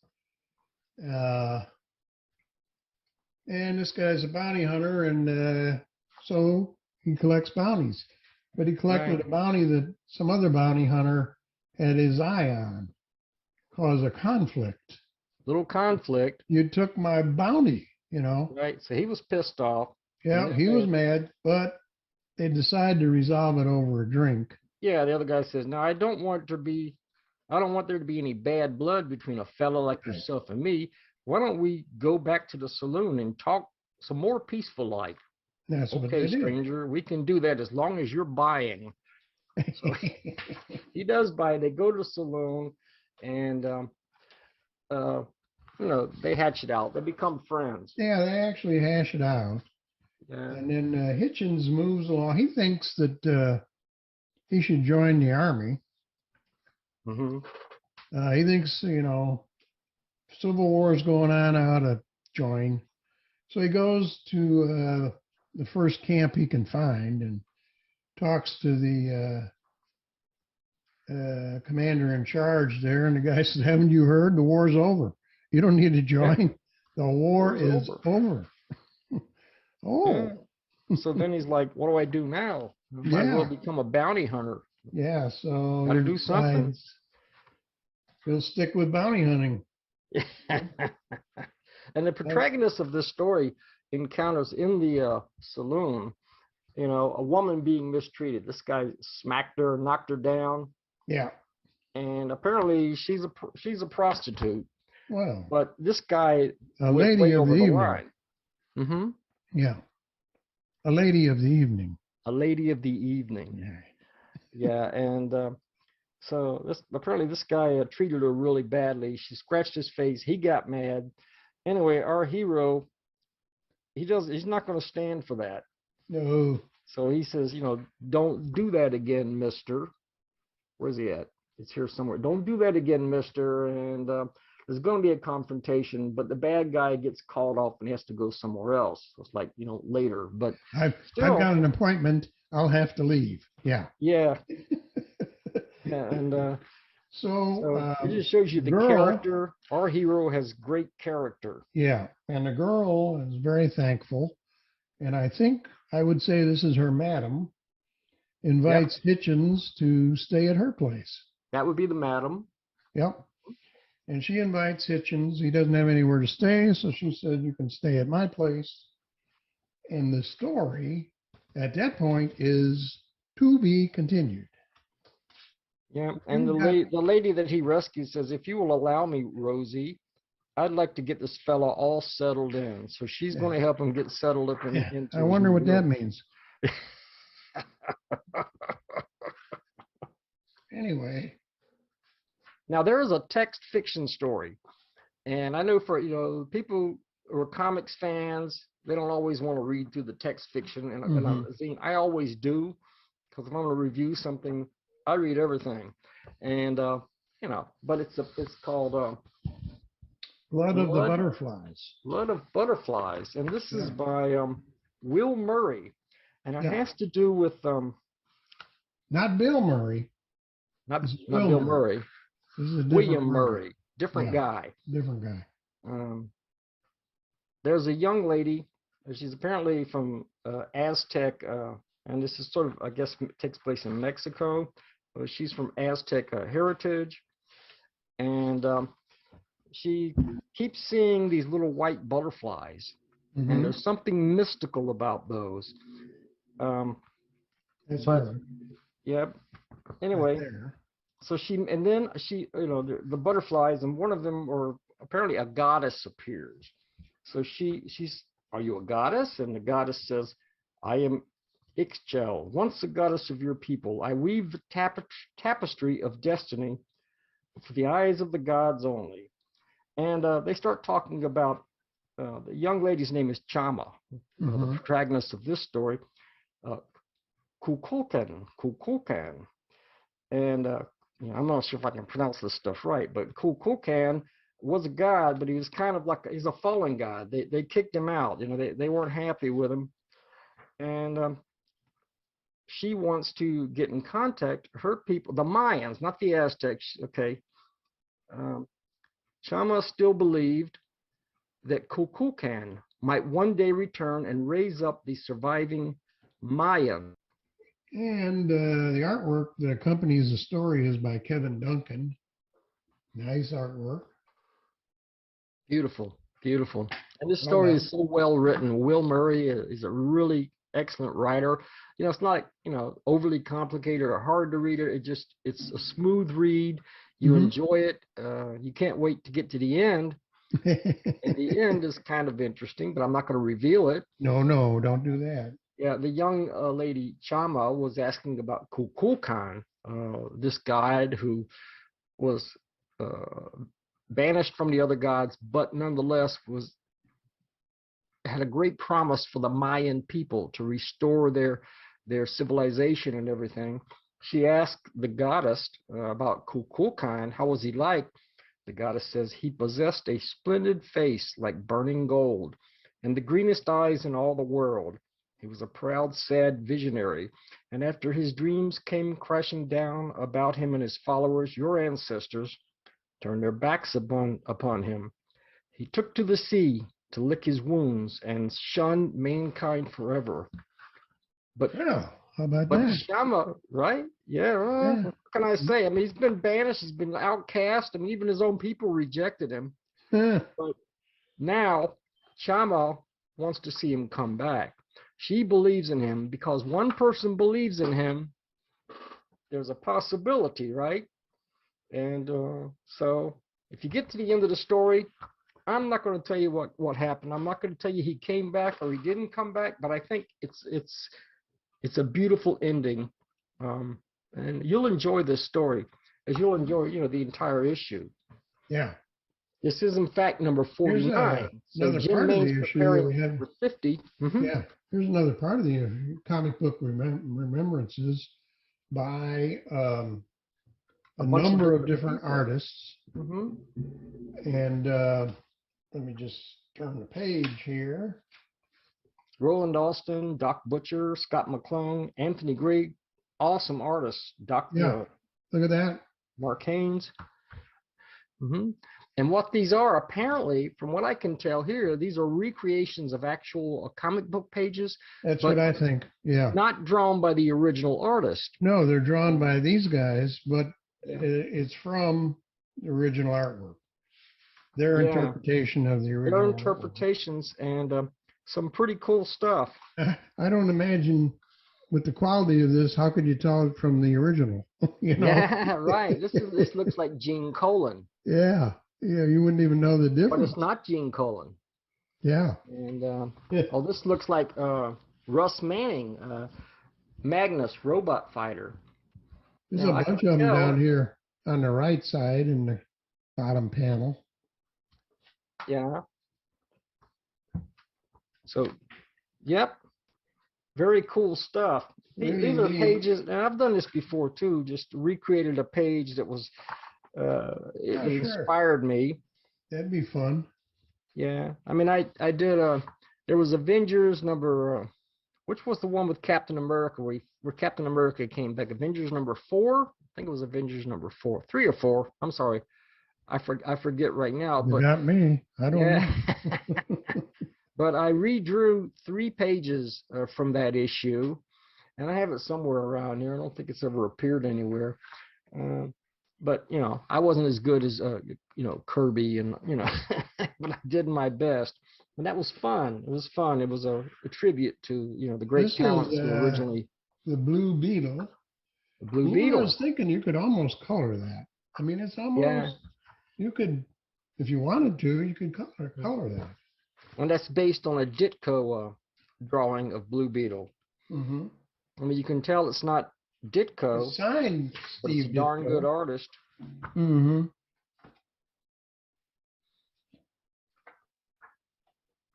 And this guy's a bounty hunter, and so he collects bounties. But he collected a bounty that some other bounty hunter had his eye on. Caused a conflict. Little conflict. You took my bounty, Right, so he was pissed off. Yeah, he was mad, but they decided to resolve it over a drink. Yeah, the other guy says, no, I don't want there to be any bad blood between a fellow like yourself and me. Why don't we go back to the saloon and talk some more peaceful like? That's what okay, stranger, we can do that as long as you're buying. So he does buy. They go to the saloon, and they hatch it out. They become friends. Yeah, they actually hash it out. Yeah. And then Hitchens moves along. He thinks that he should join the army. Mm-hmm. He thinks, Civil War is going on, how to join. So he goes to the first camp he can find and talks to the commander in charge there. And the guy says, haven't you heard? The war's over. You don't need to join. The war is over. Oh. So then he's like, what do I do now? Might as well become a bounty hunter. Yeah, so gotta do something. He'll stick with bounty hunting. And the protagonist of this story encounters in the saloon, a woman being mistreated. This guy smacked her, knocked her down. Yeah. And apparently she's a prostitute. Well. But this guy a lady of the evening. Mm-hmm. Yeah. A lady of the evening. A lady of the evening. Yeah, and so apparently this guy treated her really badly. She scratched his face. He got mad. Anyway, our hero, he's not going to stand for that. No. So he says, don't do that again, mister. Where's he at? It's here somewhere. Don't do that again, mister. And there's going to be a confrontation, but the bad guy gets called off and has to go somewhere else. So it's like, later. But I've got an appointment. I'll have to leave. Yeah. Yeah. And So it just shows you the girl, character. Our hero has great character. yeah, and the girl is very thankful, and I think I would say this is her madam, invites Hitchens to stay at her place. That would be the madam. Yep. And she invites Hitchens. He doesn't have anywhere to stay, so she said, "You can stay at my place." And the story at that point is to be continued. Yeah, and the lady that he rescues says, "If you will allow me, Rosie, I'd like to get this fella all settled in." So she's going to help him get settled up into. I wonder what that means. Anyway. Now there is a text fiction story, and I know for people who are comics fans, they don't always want to read through the text fiction in a zine. I always do, because if I'm going to review something, I read everything, and but it's called Blood of the Butterflies. Blood of Butterflies, and this is by Will Murray, and it has to do with not Bill Murray, not Bill Murray. This is William Murray, different guy. Different guy. There's a young lady. She's apparently from Aztec, and this is sort of, I guess, takes place in Mexico. She's from Aztec heritage, and she keeps seeing these little white butterflies, and there's something mystical about those. Yep. Anyway. Right, so the butterflies, and one of them, or apparently a goddess, appears. So she's, "Are you a goddess?" And the goddess says, "I am Ixchel, once the goddess of your people. I weave the tapestry of destiny for the eyes of the gods only." And they start talking about, the young lady's name is Chama, the protagonist of this story, Kukulkan. And I'm not sure if I can pronounce this stuff right, but Kukulkan was a god, but he was kind of like, he's a fallen god. They kicked him out. They weren't happy with him, and she wants to get in contact. Her people, the Mayans, not the Aztecs. Okay, Chama still believed that Kukulkan might one day return and raise up the surviving Mayan. And the artwork that accompanies the story is by Kevin Duncan. Nice artwork. Beautiful, beautiful. And this story is so well written. Will Murray is a really excellent writer. It's not overly complicated or hard to read it. It's a smooth read. You enjoy it. You can't wait to get to the end. And the end is kind of interesting, but I'm not going to reveal it. No, don't do that. Yeah, the young lady Chama was asking about Kukulkan, this god who was banished from the other gods, but nonetheless had a great promise for the Mayan people to restore their civilization and everything. She asked the goddess about Kukulkan. How was he like? The goddess says he possessed a splendid face like burning gold, and the greenest eyes in all the world. He was a proud, sad visionary, and after his dreams came crashing down about him and his followers, your ancestors turned their backs upon him. He took to the sea to lick his wounds and shunned mankind forever. But how about that? Shama, right? Yeah. What can I say? I mean, he's been banished. He's been outcast. I mean, even his own people rejected him. But now Chama wants to see him come back. She believes in him because one person believes in him. There's a possibility, right? And so if you get to the end of the story, I'm not going to tell you what happened. I'm not going to tell you he came back or he didn't come back, but I think it's a beautiful ending, and you'll enjoy this story as you'll enjoy the entire issue. Yeah. This is in fact number 49. Another part of the issue that we have for 50. Yeah. Here's another part of the comic book remembrances by a number of different artists. And let me just turn the page here. Roland Austin, Doc Butcher, Scott McClung, Anthony Grigg, awesome artists. Look at that. Mark Haynes. And what these are, apparently, from what I can tell here, these are recreations of actual comic book pages. That's what I think. Yeah. Not drawn by the original artist. No, they're drawn by these guys, but it's from the original artwork. Their interpretation of the original. Their interpretations and some pretty cool stuff. I don't imagine with the quality of this, how could you tell it from the original? You know? Yeah, right. This looks like Gene Colan. Yeah, you wouldn't even know the difference. But it's not Gene Colan. Yeah. And oh, this looks like Russ Manning, Magnus Robot Fighter. There's a bunch of them down here on the right side in the bottom panel. Yeah. So, yep. Very cool stuff. These are pages, and I've done this before too, just recreated a page that was, it inspired me. That'd be fun. Yeah. I mean, I did, there was Avengers number, which was the one with Captain America, where Captain America came back? Avengers number 4? I think it was Avengers number 4. 3 or 4. I'm sorry. I forget right now. But not me. I don't know. But I redrew 3 pages from that issue, and I have it somewhere around here. I don't think it's ever appeared anywhere. But, you know, I wasn't as good as, you know, Kirby and, you know, but I did my best. And that was fun. It was fun. It was a tribute to, you know, the great talents who originally. The Blue Beetle. The Blue Beetle. I was thinking you could almost color that. I mean, it's almost, you could, if you wanted to, you could color that. And that's based on a Ditko drawing of Blue Beetle. I mean, you can tell it's not Ditko. It's signed but Steve it's a darn Ditko. good artist.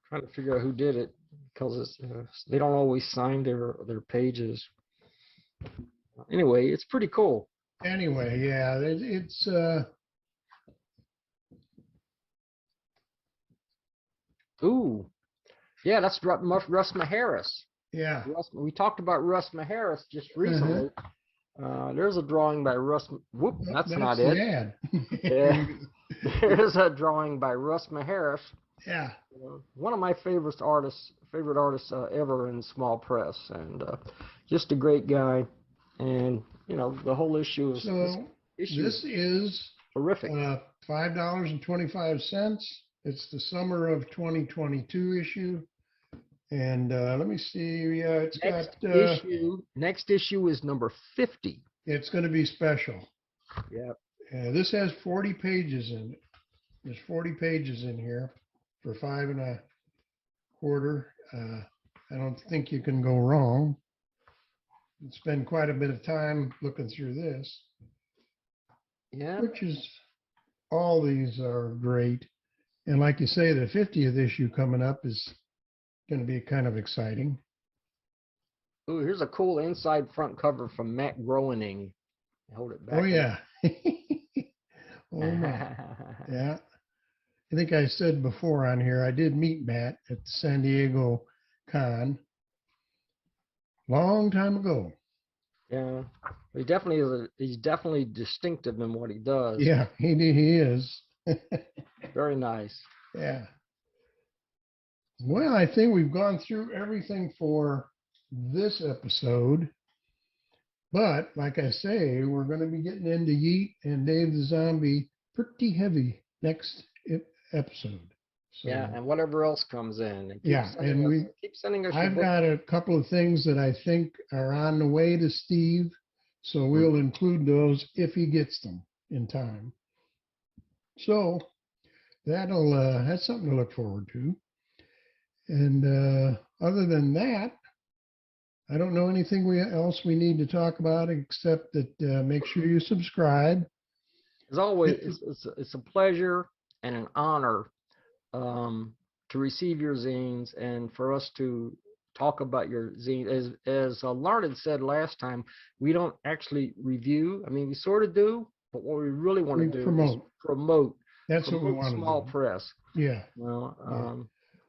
Trying to figure out who did it, because they don't always sign their pages. Anyway, it's pretty cool. Anyway, yeah, it's ooh, yeah, that's Russ Maharis. Yeah. We talked about Russ Maharis just recently. There's a drawing by Russ. Whoop, that's not it. Yeah. There's a drawing by Russ Maharis. Yeah. One of my favorite artists ever in small press, and just a great guy. And you know, the whole issue is this is horrific. $5.25. It's the summer of 2022 issue. And let me see. Yeah, it's next issue is number 50. It's going to be special. Yep. This has 40 pages in it. There's 40 pages in here for $5.25. I don't think you can go wrong. Spend quite a bit of time looking through this. Yeah. Which is, all these are great. And like you say, the 50th issue coming up is going to be kind of exciting. Ooh, here's a cool inside front cover from Matt Groening. Hold it back. Oh, yeah. Oh, my. Yeah. I think I said before on here, I did meet Matt at the San Diego Con long time ago. Yeah. He definitely he's definitely distinctive in what he does. Yeah, he is. Very nice. Yeah. Well, I think we've gone through everything for this episode. But like I say, we're going to be getting into Yeet and Dave the Zombie pretty heavy next episode. So, yeah, and whatever else comes in. And keep sending us. I've got a couple of things that I think are on the way to Steve, so we'll include those if he gets them in time. So that's something to look forward to. And other than that, I don't know anything else we need to talk about except that make sure you subscribe. As always, it's a pleasure and an honor to receive your zines and for us to talk about your zine. As Larned said last time, we don't actually review. I mean, we sort of do, but what we really want to do is promote. That's what we want to do. Small press. Yeah. Well,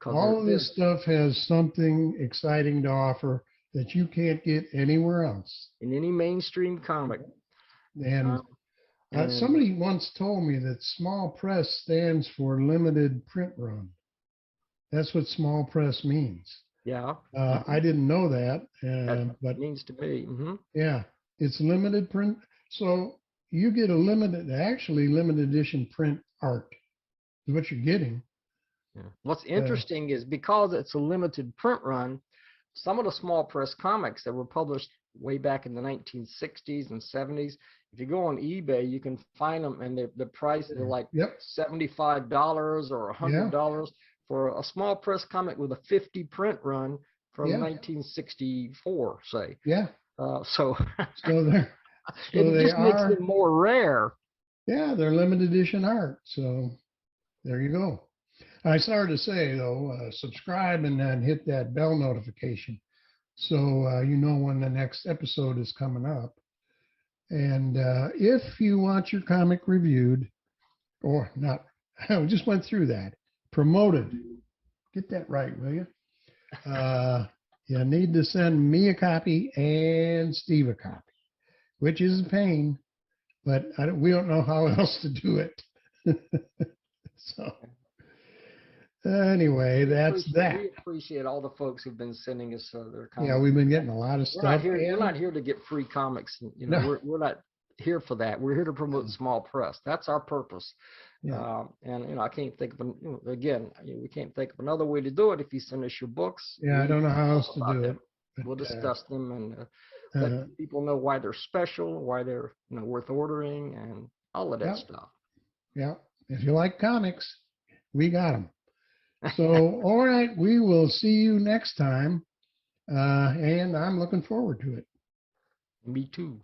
all of this stuff has something exciting to offer that you can't get anywhere else. In any mainstream comic. And somebody once told me that small press stands for limited print run. That's what small press means. Yeah. I didn't know that, but it means to me. yeah, it's limited print. So you get a limited edition print art is what you're getting. Yeah. What's interesting is because it's a limited print run, some of the small press comics that were published way back in the 1960s and 70s, if you go on eBay, you can find them, and the price is like $75 or $100 for a small press comic with a 50 print run from 1964, say. Yeah. So it just makes it more rare. Yeah, they're limited edition art. So there you go. I started to say, though, subscribe and then hit that bell notification so you know when the next episode is coming up. And if you want your comic reviewed, or not, I just went through that, promoted, get that right, will you? You need to send me a copy and Steve a copy, which is a pain, but we don't know how else to do it. So. Anyway, that's that. We appreciate all the folks who've been sending us their comics. Yeah, we've been getting a lot of stuff. We're not here to get free comics. You know, No. we're not here for that. We're here to promote small press. That's our purpose. Yeah. And you know, I can't think of we can't think of another way to do it. If you send us your books, Yeah, I don't know how else to do it. We'll discuss them and let people know why they're special, why they're worth ordering, and all of that stuff. Yeah, if you like comics, we got them. So, all right, we will see you next time, and I'm looking forward to it. Me too.